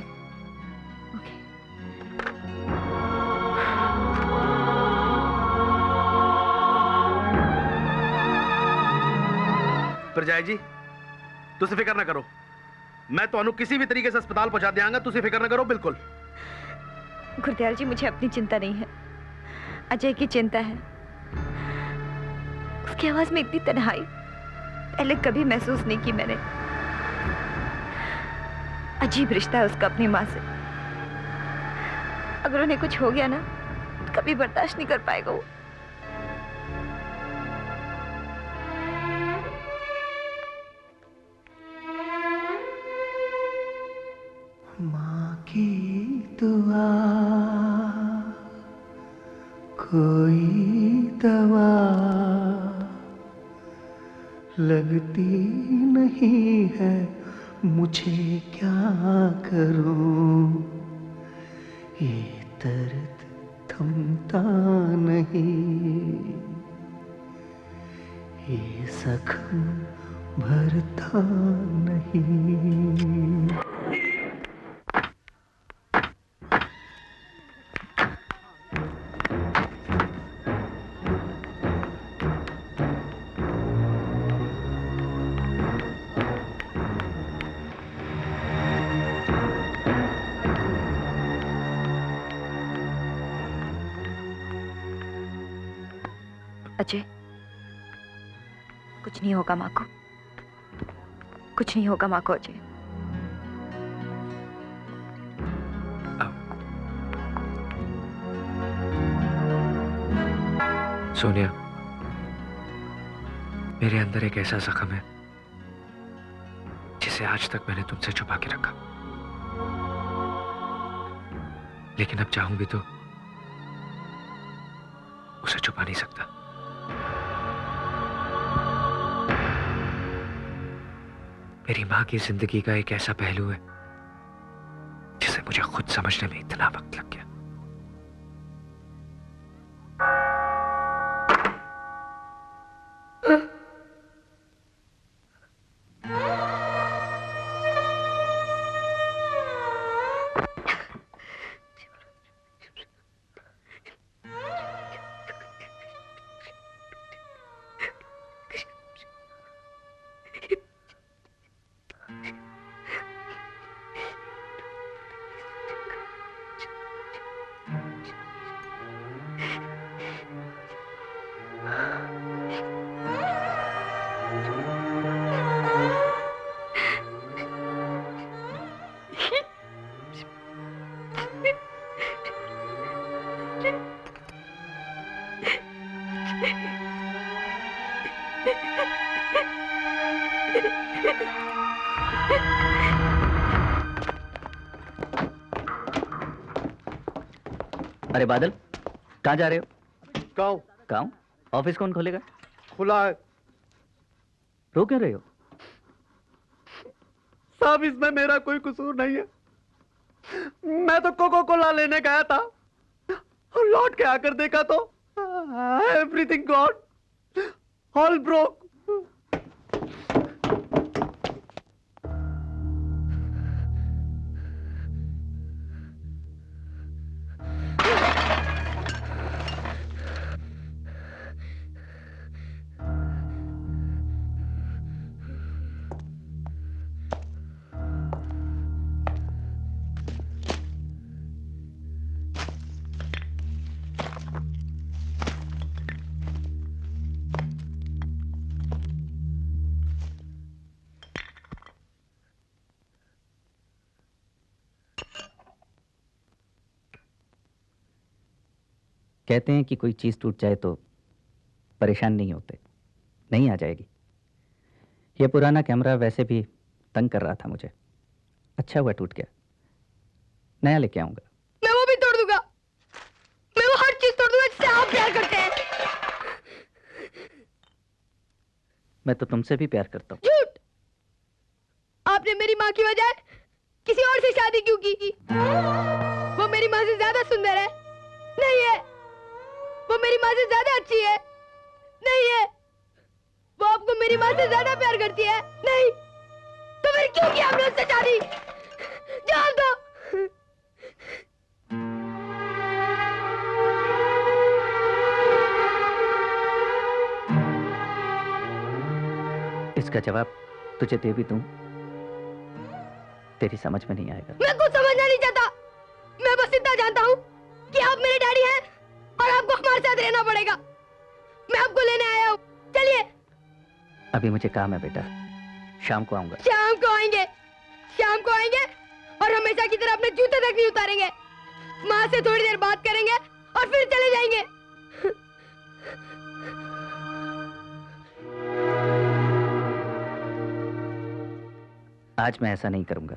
परजाई जी, तुसी फिक्र ना करो, मैं तो किसी भी तरीके से अस्पताल पहुंचा देंगा। तुसी फिक्र ना करो बिल्कुल। गुरदयाल जी, मुझे अपनी चिंता नहीं है, अजय की चिंता है। उसकी आवाज में इतनी तन्हाई पहले कभी महसूस नहीं की मैंने। अजीब रिश्ता है उसका अपनी माँ से। अगर उन्हें कुछ हो गया ना तो कभी बर्दाश्त नहीं कर पाएगा वो। माँ की दुआ कोई दवा लगती नहीं है, मुझे क्या करूं? ये दर्द थमता नहीं, ये जख्म भरता नहीं। अजय, कुछ नहीं होगा माँ को, कुछ नहीं होगा माँ को अजय। सोनिया, मेरे अंदर एक ऐसा जख्म है जिसे आज तक मैंने तुमसे छुपा के रखा, लेकिन अब चाहूं भी तो उसे छुपा नहीं सकता। मेरी मां की जिंदगी का एक ऐसा पहलू है जिसे मुझे खुद समझने में इतना वक्त लग गया। अरे बादल, कहाँ जा रहे हो? गाँव। गाँव? ऑफिस कौन खोलेगा? खुला है। रो क्यों रहे हो? साहब, इसमें मेरा कोई कसूर नहीं है। मैं तो कोको कोला लेने गया था और लौट के आकर देखा तो एवरीथिंग गॉन, ऑल ब्रोक। कहते हैं कि कोई चीज टूट जाए तो परेशान नहीं होते। नहीं आ जाएगी। यह पुराना कैमरा वैसे भी तंग कर रहा था मुझे। अच्छा हुआ टूट गया, नया लेके आऊंगा। मैं वो भी तोड़ दूंगा, मैं वो हर चीज तोड़ दूंगा जिससे आप प्यार करते हैं। मैं तो तुमसे भी प्यार करता हूँ। झूठ! आपने मेरी माँ की बजाय किसी और से शादी क्यों की? वो मेरी माँ से ज्यादा सुंदर है? नहीं है। वो मेरी माँ से ज्यादा अच्छी है? नहीं है। वो आपको मेरी माँ से ज्यादा प्यार करती है? नहीं। तो फिर क्यों किया आपने उससे शादी? जान दो। इसका जवाब तुझे दे भी दूं, तेरी समझ में नहीं आएगा। मैं कुछ समझना नहीं चाहता। मैं बस इतना जानता हूँ कि आप मेरे डैडी हैं और आपको हमारे साथ रहना पड़ेगा। मैं आपको लेने आया हूँ, चलिए। अभी मुझे काम है बेटा, शाम को आऊंगा। शाम को आएंगे, शाम को आएंगे और हमेशा की तरह अपने जूते तक नहीं उतारेंगे। माँ से थोड़ी देर बात करेंगे और फिर चले जाएंगे। आज मैं ऐसा नहीं करूंगा।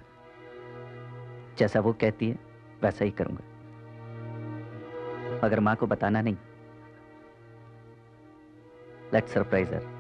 जैसा वो कहती है वैसा ही करूंगा, मगर मां को बताना नहीं। लेट्स सरप्राइज हर।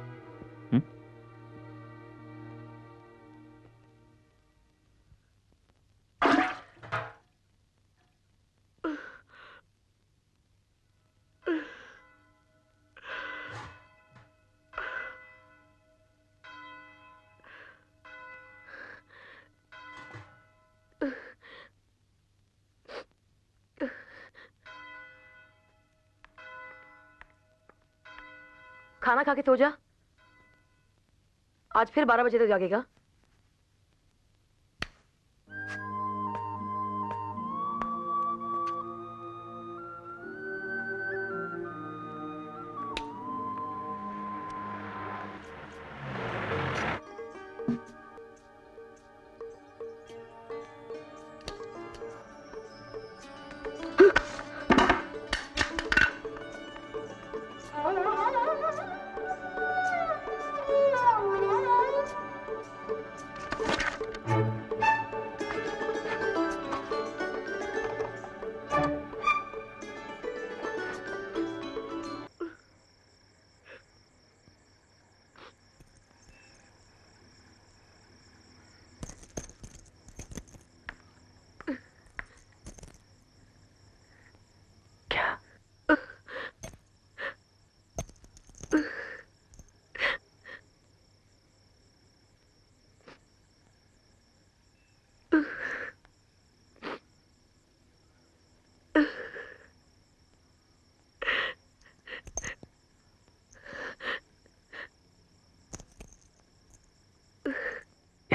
खाना खा के सो जा। आज फिर 12 बजे तक जागेगा।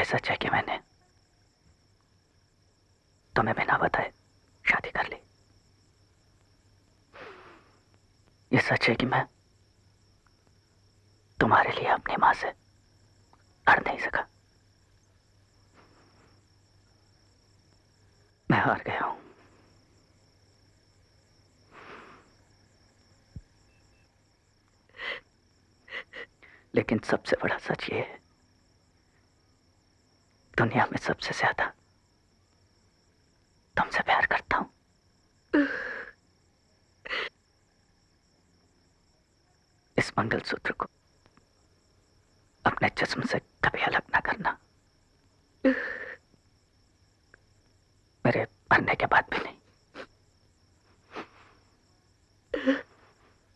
ये सच है कि मैंने तुम्हें बिना बताए शादी कर ली। ये सच है कि मैं तुम्हारे लिए अपनी मां से लड़ नहीं सका। मैं हार गया हूं। लेकिन सबसे बड़ा सच ये है, दुनिया में सबसे ज्यादा तुमसे प्यार करता हूं। इस मंगलसूत्र को अपने जिस्म से कभी अलग ना करना, मेरे मरने के बाद भी नहीं।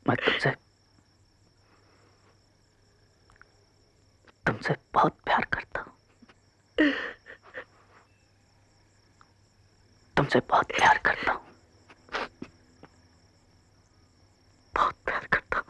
मैं तुमसे बहुत प्यार करता हूं। तुमसे बहुत प्यार करता हूं। बहुत प्यार करता हूं।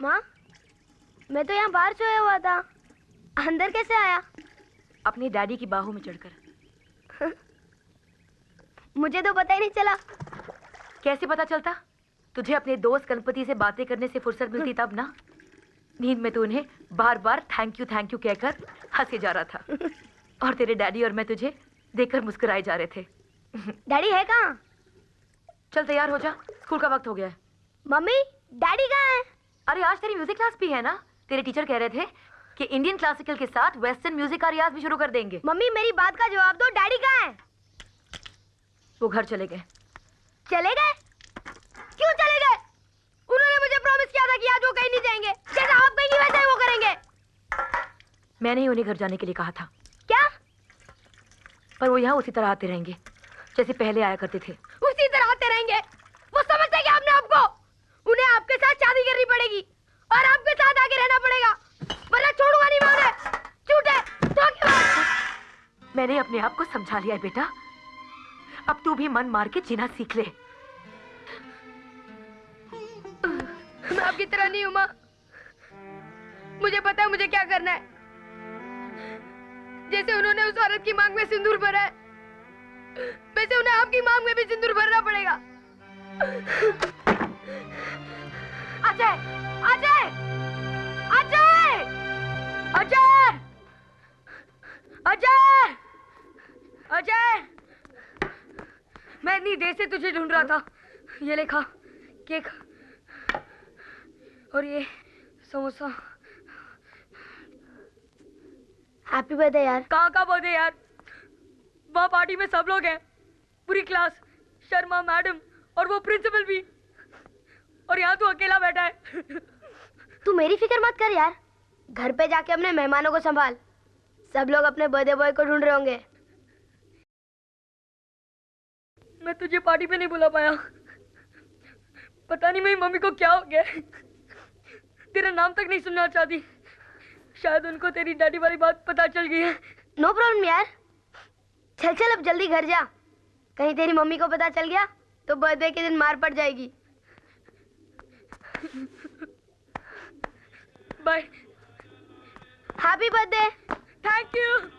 माँ, मैं तो यहाँ बाहर सोया हुआ था, अंदर कैसे आया? अपनी डैडी की बाहों में चढ़कर। मुझे तो पता ही नहीं चला। कैसे पता चलता? तुझे अपने दोस्त गणपति से बातें करने से फुर्सत मिलती तब ना। नींद में तो उन्हें बार बार थैंक यू कहकर हंसे जा रहा था, और तेरे डैडी और मैं तुझे देखकर मुस्कुराए जा रहे थे। डैडी है कहाँ? चल तैयार हो जा, स्कूल का वक्त हो गया है। मम्मी, डैडी कहाँ है? अरे आज तेरी म्यूजिक क्लास भी है ना। तेरे टीचर कह रहे थे कि इंडियन क्लासिकल के साथ वेस्टर्न म्यूजिक का रियाज भी शुरू कर देंगे। मम्मी, मेरी बात का जवाब दो, डैडी कहाँ है? वो घर चले गए। चले गए? क्यों चले गए? उन्होंने मुझे प्रॉमिस किया था कि आज वो कहीं नहीं जाएंगे। जैसा आप कहेंगी वैसा ही वो करेंगे। मैंने ही उन्हें घर जाने के लिए कहा था। क्या? पर वो यहाँ उसी तरह आते रहेंगे जैसे पहले आया करते थे। उसी तरह आते रहेंगे? वो समझते क्या अपने आप को? उन्हें आपके साथ शादी करनी पड़ेगी और आपके साथ आगे रहना पड़ेगा, वरना छोड़ूंगा नहीं मैं उन्हें। झूठे धोखेबाज। मैंने अपने आप को समझा लिया है बेटा, अब तू भी मन मार के जीना सीख ले। मैं आपकी तरह नहीं हूं माँ, मुझे पता है मुझे क्या करना है। जैसे उन्होंने उस औरत की मांग में सिंदूर भरा है, वैसे उन्हें आपकी मांग में भी सिंदूर भरना पड़ेगा। अजय, अजय, अजय, अजय, अजय, अजय, मैं इतनी देर से तुझे ढूंढ रहा था। ये ले खा केक और ये समोसा। हैप्पी बर्थडे यार। कहाँ का बर्थडे यार? वहाँ पार्टी में सब लोग हैं, पूरी क्लास, शर्मा मैडम और वो प्रिंसिपल भी, और यहाँ तू अकेला बैठा है। तू मेरी फिक्र मत कर यार, घर पे जाके अपने मेहमानों को संभाल। सब लोग अपने बर्थडे बॉय को ढूंढ रहे होंगे। मैं तुझे पार्टी पे नहीं बुला पाया, पता नहीं मेरी मम्मी को क्या हो गया। तेरा नाम तक नहीं सुनना चाहती, शायद उनको तेरी डैडी वाली बात पता चल गई है। नो प्रॉब्लम यार, चल चल अब जल्दी घर जा, कहीं तेरी मम्मी को पता चल गया तो बर्थडे के दिन मार पड़ जाएगी। Bye. Happy birthday. Thank you.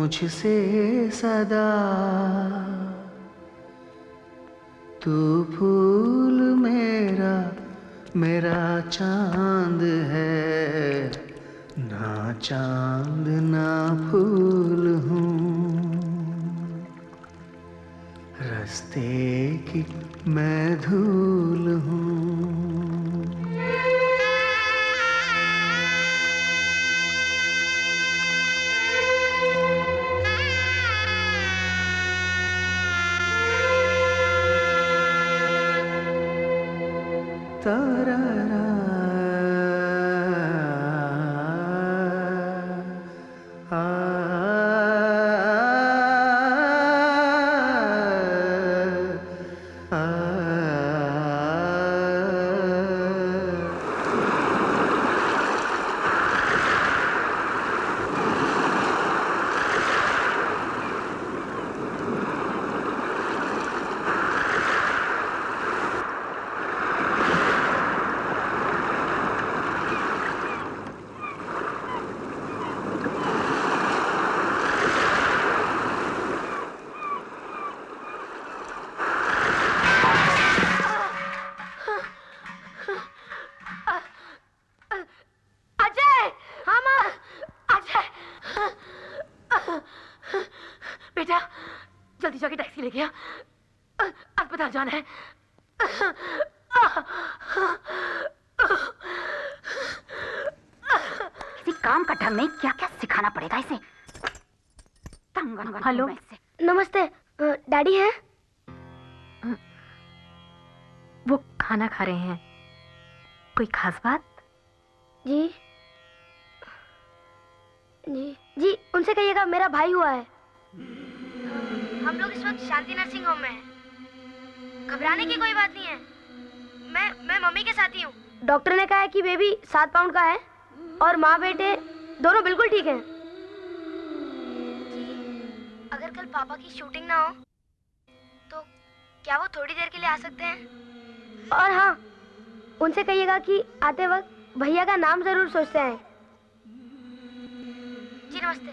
मुझसे सदा। तू फूल मेरा, मेरा चांद है, ना चांद ना फूल हूँ। रास्ते की मैं धूल हूँ। तारा बेटा जल्दी जाके टैक्सी लेके आ, अस्पताल जाना है। किसी काम का ढंग नहीं, क्या क्या सिखाना पड़ेगा इसे। हेलो नमस्ते, डैडी है? वो खाना खा रहे हैं। कोई खास बात? जी जी जी, उनसे कहिएगा मेरा भाई हुआ है। हम लोग इस वक्त शांति नर्सिंग होम में हैं। घबराने की कोई बात नहीं है। मैं मम्मी के साथ ही हूँ। डॉक्टर ने कहा है कि बेबी 7 पाउंड का है और माँ बेटे दोनों बिल्कुल ठीक हैं। अगर कल पापा की शूटिंग ना हो तो क्या वो थोड़ी देर के लिए आ सकते हैं? और हाँ, उनसे कहिएगा कि आते वक्त भैया का नाम जरूर सोचते हैं। जी नमस्ते।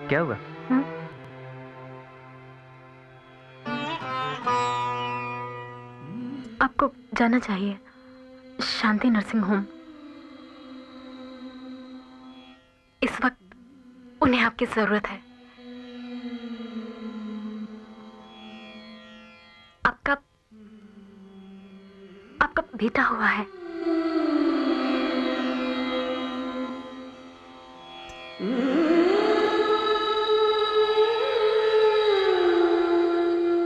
क्या हुआ? आपको जाना चाहिए शांति नर्सिंग होम। इस वक्त उन्हें आपकी जरूरत है। आपका बेटा हुआ है।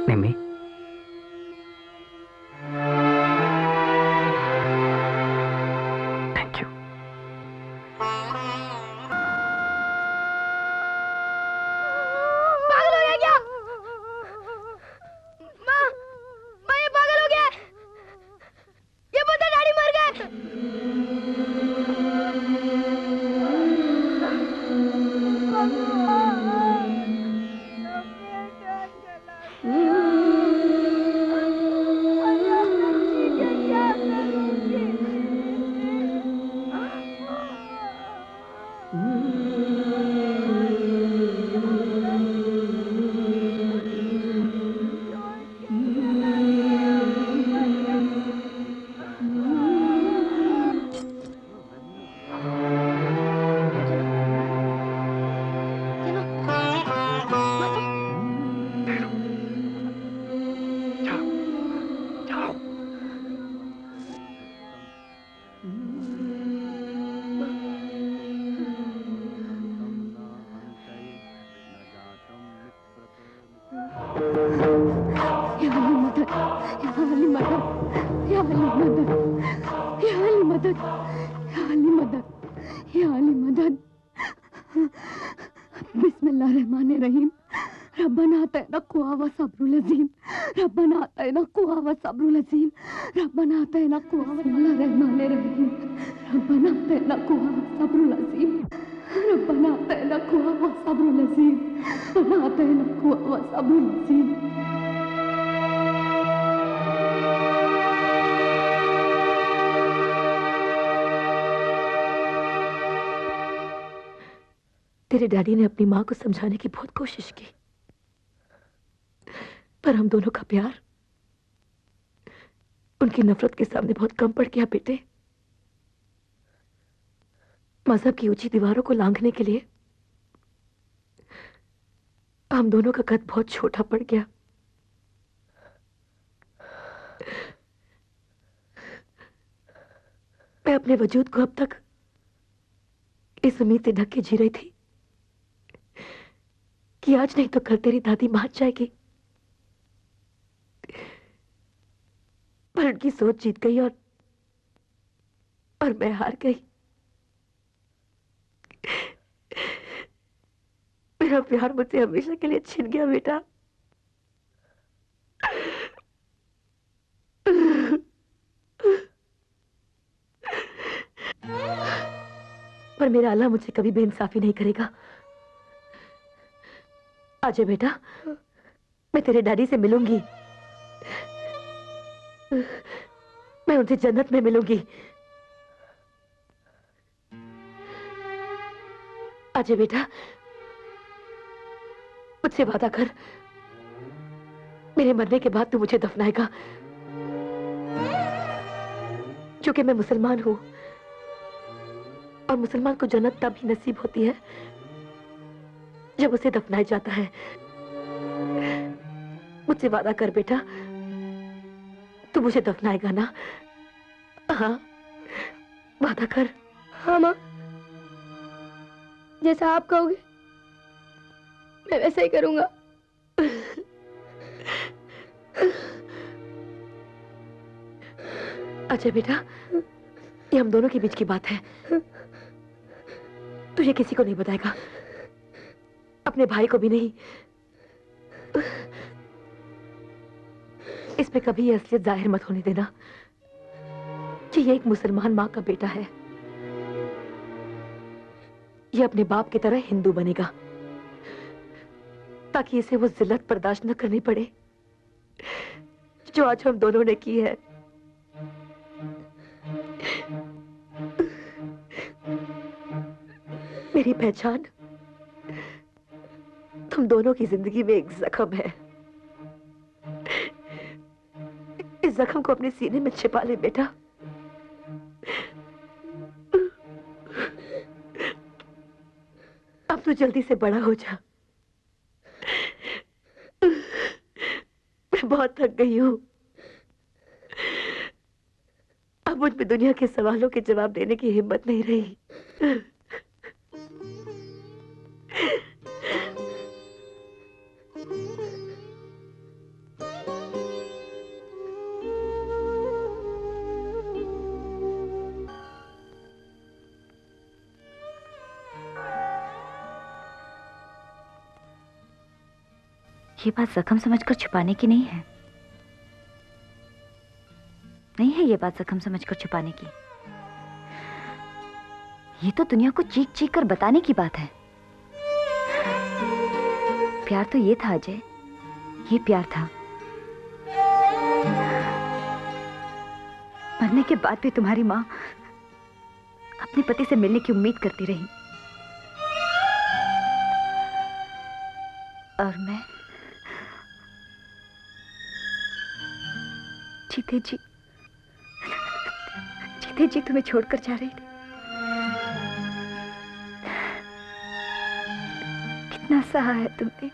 निम्मी, थैंक यू। पागल हो गया क्या? माँ ये पागल हो गया। ये बता डैडी मर गए। बिस्मिल्लाहिर्रहमानिर्रहीम। रब्बना आतिना कुव्वा सब्रुल अज़ीम। रब्बना आतिना कुव्वा सब्रुल अज़ीम। रब्बना आतिना कुव्वा बिस्मिल्लाहिर्रहमानिर्रहीम। रब्बना आतिना कुव्वा सब्रुल अज़ीम। रब्बना आतिना कुव्वा सब्रुल अज़ीम। रब्बना आतिना कुव्वा सब्रुल अज़ीम। तेरे डैडी ने अपनी माँ को समझाने की बहुत कोशिश की, पर हम दोनों का प्यार उनकी नफरत के सामने बहुत कम पड़ गया बेटे। मजहब की ऊंची दीवारों को लांघने के लिए हम दोनों का कद बहुत छोटा पड़ गया। मैं अपने वजूद को अब तक इस उम्मीद से ढक के जी रही थी कि आज नहीं तो कल तेरी दादी मान जाएगी, पर उनकी सोच जीत गई और मैं हार गई। मेरा प्यार मुझसे हमेशा के लिए छिन गया बेटा। पर मेरा अल्लाह मुझसे कभी बेइंसाफी नहीं करेगा। आजा बेटा, मैं तेरे डैडी से मिलूंगी, मैं उनसे जन्नत में मिलूंगी। आजा बेटा, मुझसे वादा कर, मेरे मरने के बाद तू मुझे दफनाएगा, क्योंकि मैं मुसलमान हूं और मुसलमान को जन्नत तब ही नसीब होती है जब उसे दफनाया जाता है। मुझसे वादा कर बेटा, तू मुझे दफनाएगा ना? हाँ, वादा कर। हाँ माँ, जैसा आप कहोगे मैं वैसा ही करूंगा। अच्छा बेटा, ये हम दोनों के बीच की बात है, तू ये किसी को नहीं बताएगा, अपने भाई को भी नहीं। इसमें कभी ये असलियत जाहिर मत होने देना कि ये एक मुसलमान माँ का बेटा है। ये अपने बाप की तरह हिंदू बनेगा ताकि इसे वो जिल्लत बर्दाश्त न करनी पड़े जो आज हम दोनों ने की है। मेरी पहचान तुम दोनों की जिंदगी में एक जख्म है। इस जख्म को अपने सीने में छिपा ले बेटा। अब तू जल्दी से बड़ा हो जा। मैं बहुत थक गई हूं। अब मुझ में दुनिया के सवालों के जवाब देने की हिम्मत नहीं रही। ये बात जख्म समझकर छुपाने की नहीं है, नहीं है ये बात जख्म समझकर छुपाने की। ये तो दुनिया को चीख चीख कर बताने की बात है। प्यार तो ये था अजय, ये प्यार था। मरने के बाद भी तुम्हारी माँ अपने पति से मिलने की उम्मीद करती रही और मैं जीते जी तुम्हें छोड़कर जा रही थी। कितना सहा है तुमने,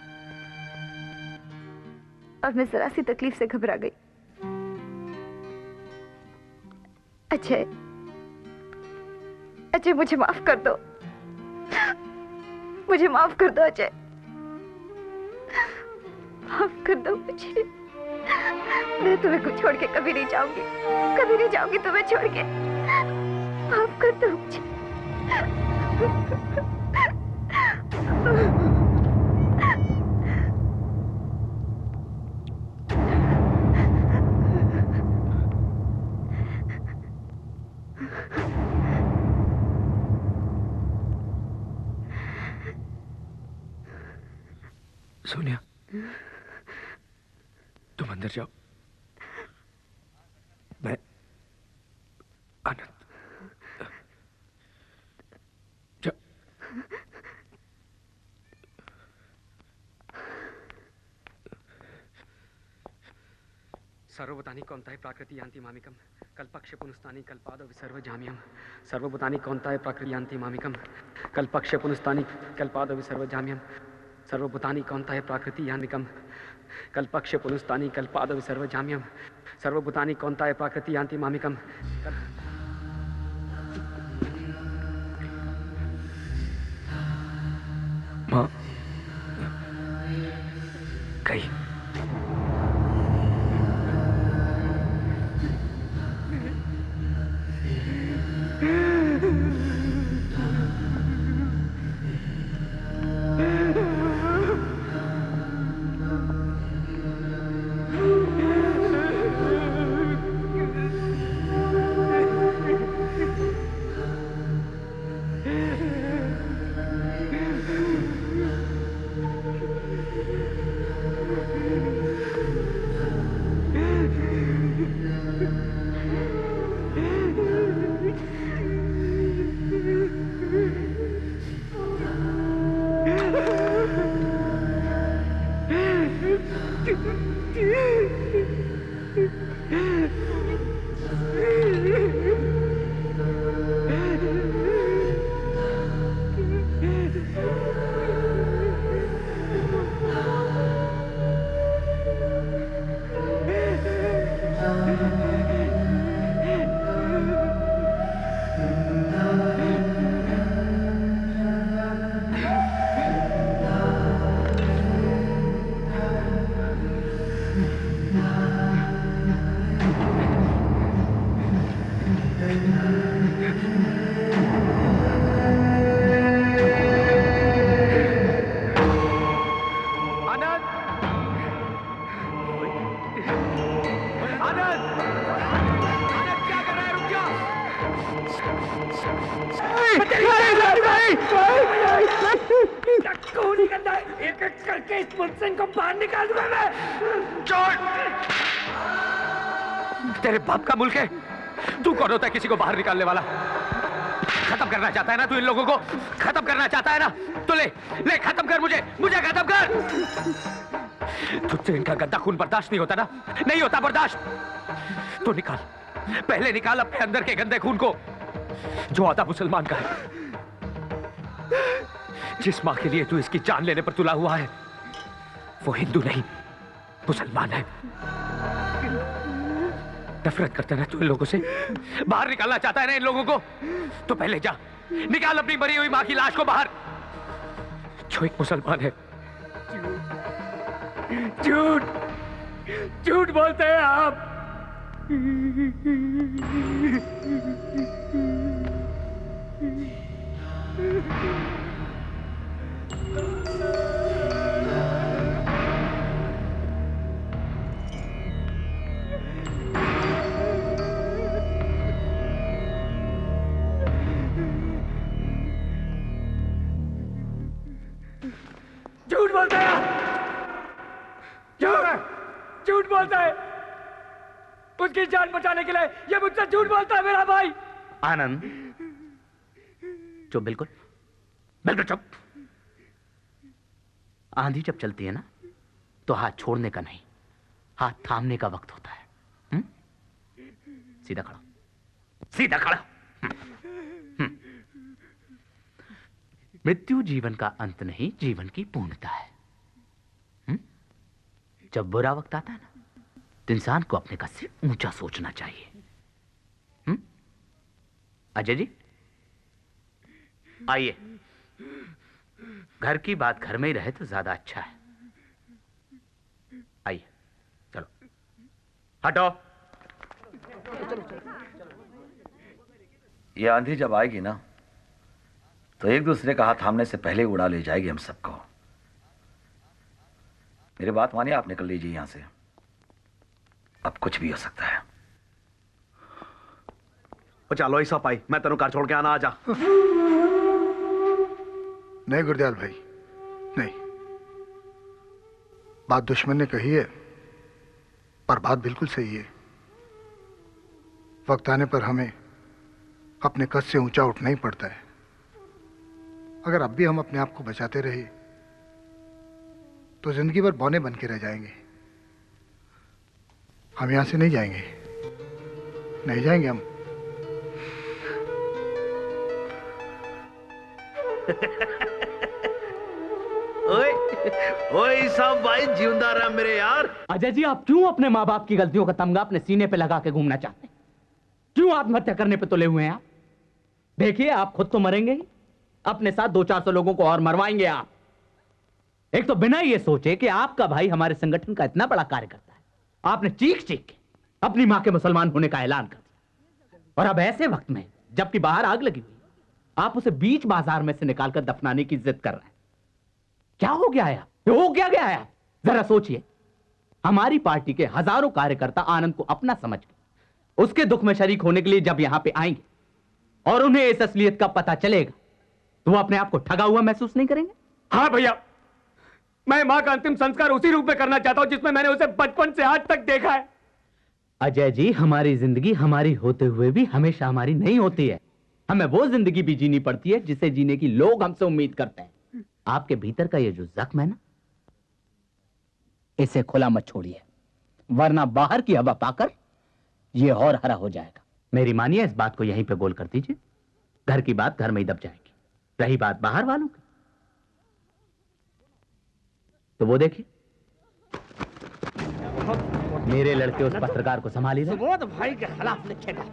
और मैं जरा सी तकलीफ से घबरा गई। अजय मुझे माफ कर दो, मुझे माफ कर दो अजय, माफ कर दो मुझे। मैं तुम्हें कुछ छोड़ के कभी नहीं जाऊंगी, कभी नहीं जाऊंगी तुम्हें छोड़ के। माफ कर दो मुझे। सोनिया, तुम अंदर जाओ, मैं आनंद। सर्वभूतानि कौन्ताय प्राकृति यान्ति मामिकम कल्पक्ष पुनस्तानि कल्पादो विसर्व जाम्यम सर्वभूतानि कौन्ताय प्राकृति यान्ति मामिकम कल्पक्ष पुनस्तानि कल्पादो विसर्व जाम्यम सर्वभूतानि कौन्ताय प्राकृति यान्तिकम कल्पक्ष पुनस्तानि कल्पादो विसर्व जाम्यम सर्वभूतानि कौन्ताय प्राकृति यान्ति मामिकम माँ कहीं तेरे बाप का मुल्क है, तू कौन होता है किसी को बाहर निकालने वाला? खत्म करना चाहता है ना तू इन लोगों को? खत्म करना चाहता है ना? तो ले ले खत्म कर, मुझे खत्म कर। तुझसे इनका गंदा खून बर्दाश्त नहीं होता ना? नहीं होता बर्दाश्त? तो निकाल, पहले निकाल अपने अंदर के गंदे खून को जो आधा मुसलमान का है। जिस मां के लिए तू इसकी जान लेने पर तुला हुआ है वो हिंदू नहीं मुसलमान है। नफरत करता है ना तू इन लोगों से? बाहर निकालना चाहता है ना इन लोगों को? तो पहले जा निकाल अपनी मरी हुई मां की लाश को बाहर, जो एक मुसलमान है। झूठ झूठ बोलते हैं आप। झूठ बोलता है, झूठ बोलता है। उसकी जान बचाने के लिए ये मुझसे झूठ बोलता है मेरा भाई। आनंद चुप, बिल्कुल बिल्कुल चुप। आंधी जब चलती है ना तो हाथ छोड़ने का नहीं, हाथ थामने का वक्त होता है। सीधा खड़ा, सीधा खड़ा। मृत्यु जीवन का अंत नहीं, जीवन की पूर्णता है। जब बुरा वक्त आता है ना तो इंसान को अपने कद से ऊंचा सोचना चाहिए। अजय जी आइए, घर की बात घर में ही रहे तो ज्यादा अच्छा है। आइए, चलो हटो। ये आंधी जब आएगी ना तो एक दूसरे का हाथ थामने से पहले उड़ा ले जाएगी हम सबको। मेरी बात मानिए, आप निकल लीजिए यहां से। अब कुछ भी हो सकता है। चलो ऐसा पाई, मैं तेनों कार छोड़ के आना, आजा। नहीं गुरदयाल भाई, नहीं। बात दुश्मन ने कही है पर बात बिल्कुल सही है। वक्त आने पर हमें अपने कद से ऊंचा उठना ही पड़ता है। अगर अब भी हम अपने आप को बचाते रहे तो जिंदगी भर बौने बन के रह जाएंगे। हम यहां से नहीं जाएंगे, नहीं जाएंगे हम। ओए ओए सब भाई जिंदा रहा मेरे यार। अजय जी, आप क्यों अपने माँ बाप की गलतियों का तमगा अपने सीने पे लगा के घूमना चाहते हैं? क्यों आत्महत्या करने पे तुले हुए हैं आप? देखिए, आप खुद तो मरेंगे ही, अपने साथ 200-400 लोगों को और मरवाएंगे आप। एक तो बिना ये सोचे कि आपका भाई हमारे संगठन का इतना बड़ा कार्य करता है, आपने चीख चीख के अपनी मां के मुसलमान होने का ऐलान कर दिया। और अब ऐसे वक्त में, जबकि बाहर आग लगी हुई, आप उसे बीच बाजार में से निकालकर दफनाने की जिद कर रहे हैं। क्या हो गया है? हो क्या गया है? जरा सोचिए। हमारी पार्टी के हजारों कार्यकर्ता आनंद को अपना समझ के उसके दुख में शरीक होने के लिए जब यहां पे आएंगे और उन्हें इस असलियत का पता चलेगा, तो वो अपने आप को ठगा हुआ महसूस नहीं करेंगे? हाँ भैया, मैं मां का अंतिम संस्कार उसी रूप में करना चाहता हूं जिसमें मैंने उसे बचपन से आज तक देखा है। अजय जी, हमारी जिंदगी हमारी होते हुए भी हमेशा हमारी नहीं होती है। हमें वो जिंदगी भी जीनी पड़ती है जिसे जीने की लोग हमसे उम्मीद करते हैं। आपके भीतर का ये जो जख्म है ना, इसे खुला मत छोड़िए, वरना बाहर की हवा पाकर ये और हरा हो जाएगा। मेरी मानिए, इस बात को यहीं पे बोल कर दीजिए। घर की बात घर में ही दब जाएगी। रही बात बाहर वालों की, तो वो देखिए, मेरे लड़के उस पत्रकार को संभाली रहे। सुबोध भाई के खिलाफ लिखेगा।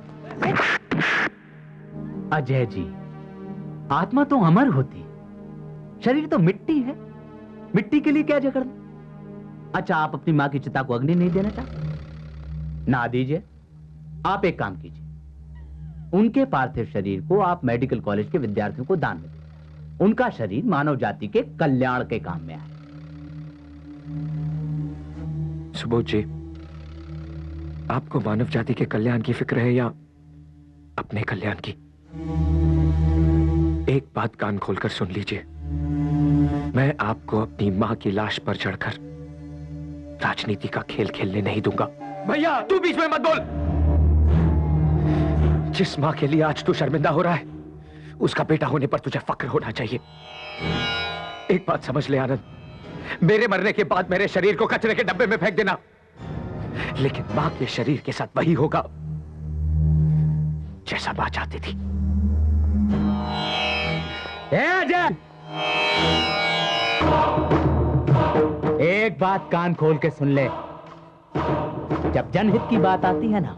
अजय जी, आत्मा तो अमर होती है, शरीर तो मिट्टी है। मिट्टी के लिए क्या झगड़ना? अच्छा, आप अपनी मां की चिता को अग्नि नहीं देना चाहते? ना दीजिए। आप एक काम कीजिए, उनके पार्थिव शरीर को आप मेडिकल कॉलेज के विद्यार्थियों को दान में दें। उनका शरीर मानव जाति के कल्याण के काम में आए। सुबोध जी, आपको मानव जाति के कल्याण की फिक्र है या अपने कल्याण की? एक बात कान खोलकर सुन लीजिए, मैं आपको अपनी मां की लाश पर चढ़कर राजनीति का खेल खेलने नहीं दूंगा। भैया, तू बीच में मत बोल। जिस मां के लिए आज तू शर्मिंदा हो रहा है, उसका बेटा होने पर तुझे फक्र होना चाहिए। एक बात समझ ले आनंद, मेरे मरने के बाद मेरे शरीर को कचरे के डब्बे में फेंक देना, लेकिन मां के शरीर के साथ वही होगा जैसा मां चाहती थी। अजय, एक बात कान खोल के सुन ले, जब जनहित की बात आती है ना,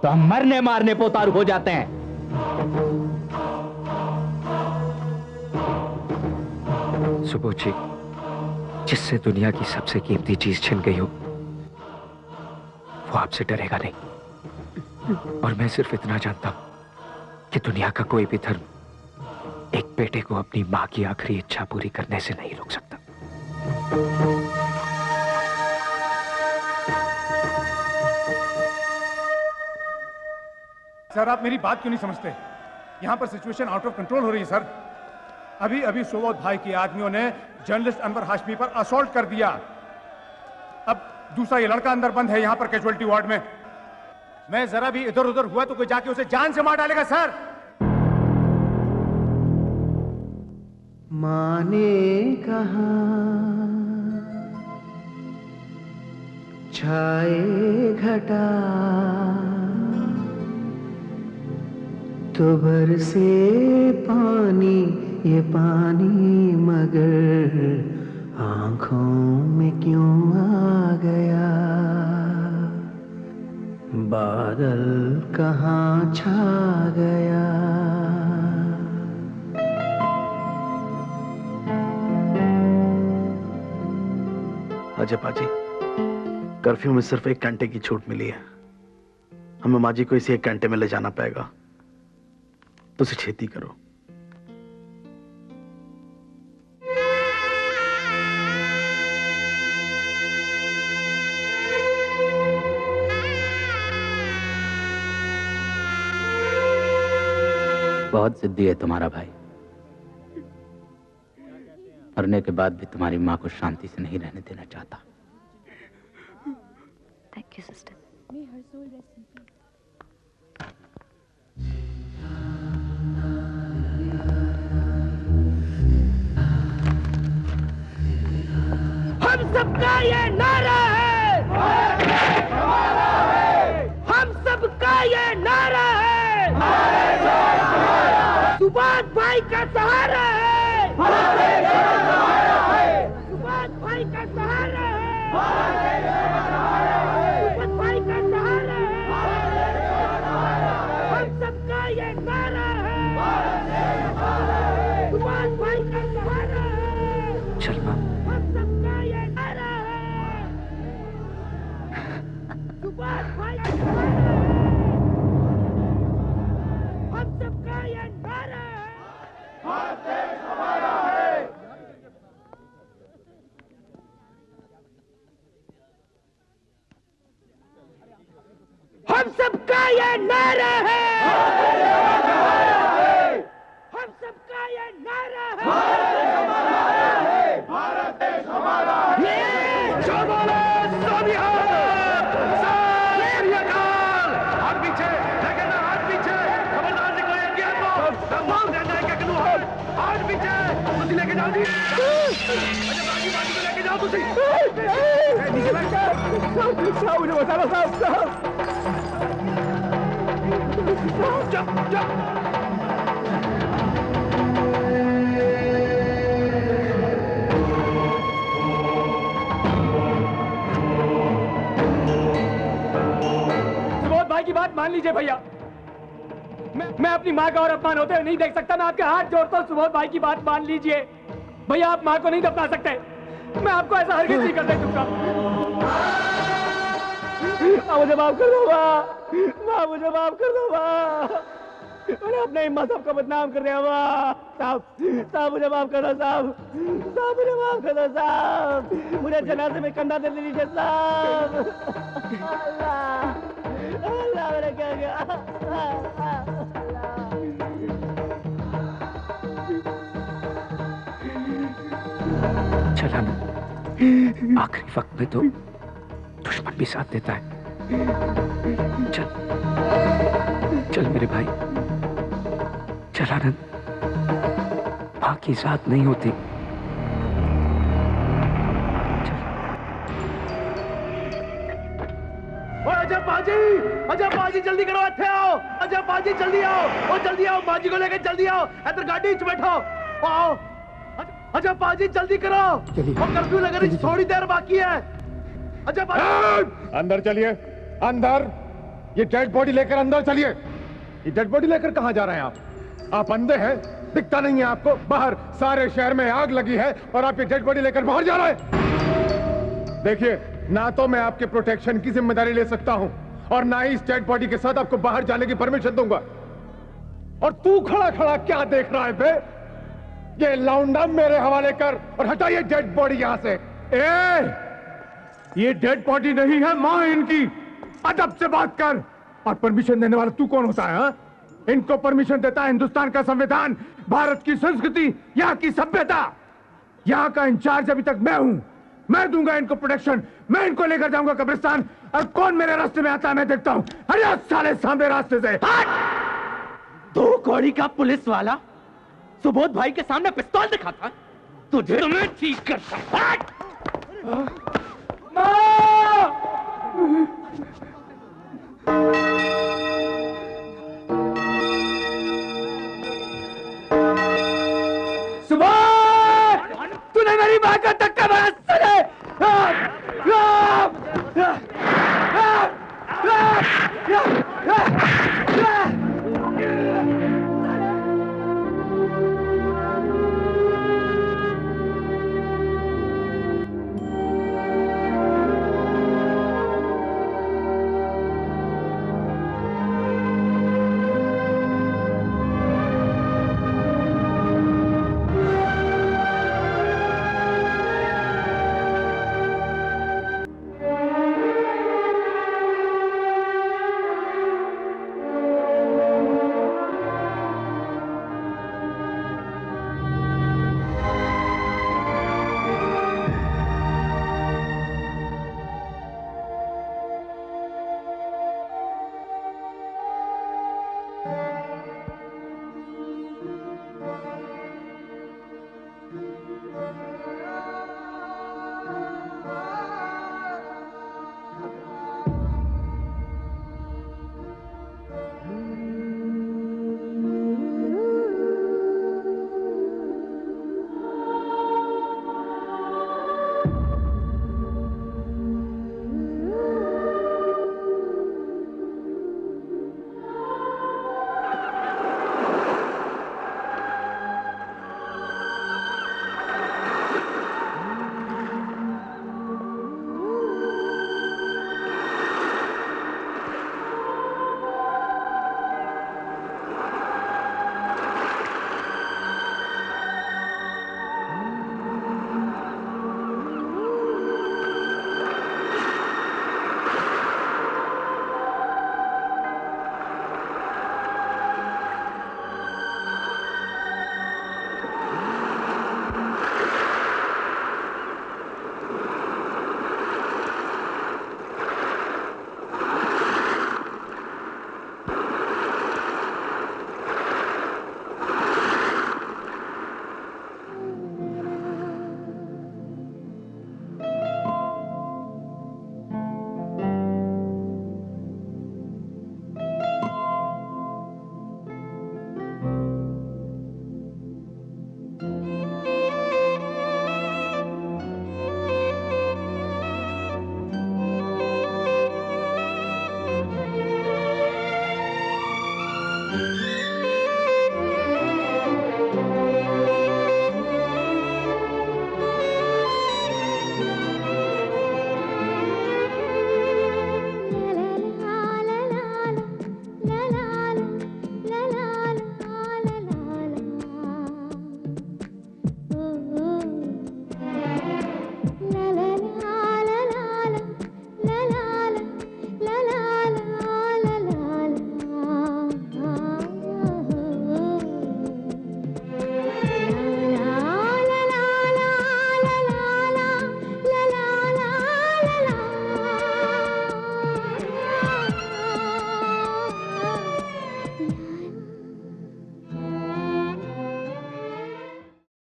तो हम मरने मारने पे उतारू हो जाते हैं। सुबोध जी, जिससे दुनिया की सबसे कीमती चीज छिन गई हो, वो आपसे डरेगा नहीं। और मैं सिर्फ इतना जानता हूं कि दुनिया का कोई भी धर्म एक बेटे को अपनी मां की आखिरी इच्छा पूरी करने से नहीं रोक सकता। सर, आप मेरी बात क्यों नहीं समझते? यहां पर सिचुएशन आउट ऑफ कंट्रोल हो रही है सर। अभी अभी सुबोध भाई के आदमियों ने जर्नलिस्ट अनवर हाशमी पर असॉल्ट कर दिया। अब दूसरा ये लड़का अंदर बंद है यहां पर कैजुअलिटी वार्ड में। मैं जरा भी इधर उधर हुआ तो कोई जाके उसे जान से मार डालेगा सर। माँ ने कहा छाए घटा तो बरसे पानी, ये पानी मगर आंखों में क्यों आ गया? बादल कहाँ छा गया? अजय पाजी, कर्फ्यू में सिर्फ 1 घंटे की छूट मिली है। हमें माँ जी को इसी 1 घंटे में ले जाना पड़ेगा, तो उसे छेती करो। बहुत जिद्दी है तुम्हारा भाई। मरने के बाद भी तुम्हारी माँ को शांति से नहीं रहने देना चाहता। Thank you sister. हम सबका ये नारा है, ये नारा है, सुभाष भाई का सहारा है, सुभाष भाई का सहारा है, सुभाष भाई का सहारा है, हम सबका ये नारा है, सुभाष भाई का सहारा है। चल माँ, हम सबका ये नारा है, सुभाष भाई का सहारा है, हम सबका ये नारा है, भारत देश हमारा है। हम सबका ये नारा है, हम सबका ये नारा है, भारत देश हमारा है। जो बोले सो बिहार, हाथ पीछे, लेकिन हाथ पीछे, खबरदार से कोई इंडिया को तमाम रहना है कि हाथ पीछे, तुझे लेके जाओ जी, अच्छा बाकी को लेके जाओ तुझे, नीचे बैठ साहब, मुझे बता लो साहब, सुबोध भाई की बात मान लीजिए भैया, मैं अपनी माँ का और अपमान होते हुए नहीं देख सकता। मैं आपके हाथ जोड़ता हूँ, सुबोध भाई की बात मान लीजिए भैया। आप माँ को नहीं दफना सकते, मैं आपको ऐसा हरगिज़ नहीं करने दूंगा। मुझे माफ कर दो माँ, मुझे माफ कर दो माँ, मैंने अपने हिम्मत सबको बदनाम कर दिया माँ। साहब मुझे माफ कर दो साहब, मुझे माफ कर दो साहब, मुझे जनाजे में कंधा दे दीजिए साहब। अल्लाह मैंने क्या किया। चला ना, आखिरी वक्त में तो दुश्मन भी साथ देता है। चल चल मेरे भाई, चल आनंद, माँ की साथ नहीं होती। अजब बाजी जल्दी करो, इत्थे आओ, अजब बाजी जल्दी आओ, और जल्दी आओ, बाजी को लेकर जल्दी आओ, इधर गाड़ी च बैठो, आओ अजब बाजी जल्दी करो, और कर्फ्यू लगने की थोड़ी देर बाकी है। अजब अंदर चलिए, अंदर, ये डेड बॉडी लेकर अंदर चलिए। ये डेड बॉडी लेकर कहां जा रहे हैं आप अंधे हैं, दिखता नहीं है आपको? बाहर सारे शहर में आग लगी है और आप ये डेड बॉडी लेकर बाहर जा रहे हैं। देखिए, ना तो मैं आपके प्रोटेक्शन की जिम्मेदारी ले सकता हूं और ना ही इस डेड बॉडी के साथ आपको बाहर जाने की परमिशन दूंगा। और तू खड़ा खड़ा क्या देख रहा है बे? ये लौंडा मेरे हवाले कर और हटा ये डेड बॉडी यहां से। ये डेड बॉडी नहीं है, मां है इनकी, अदब से बात कर। और परमिशन देने वाला तू कौन होता है? हा? इनको परमिशन देता है हिंदुस्तान का संविधान, भारत की संस्कृति, यहाँ की सभ्यता। यहाँ का इंचार्ज अभी तक मैं हूं, मैं दूंगा इनको प्रोटेक्शन, मैं इनको लेकर जाऊंगा कब्रिस्तान। और कौन मेरे रास्ते में आता है मैं देखता हूं। अरे साले सामने रास्ते से दो कौड़ी का पुलिस वाला सुबोध भाई के सामने पिस्तौल दिखाता, तुझे मैं ठीक करता।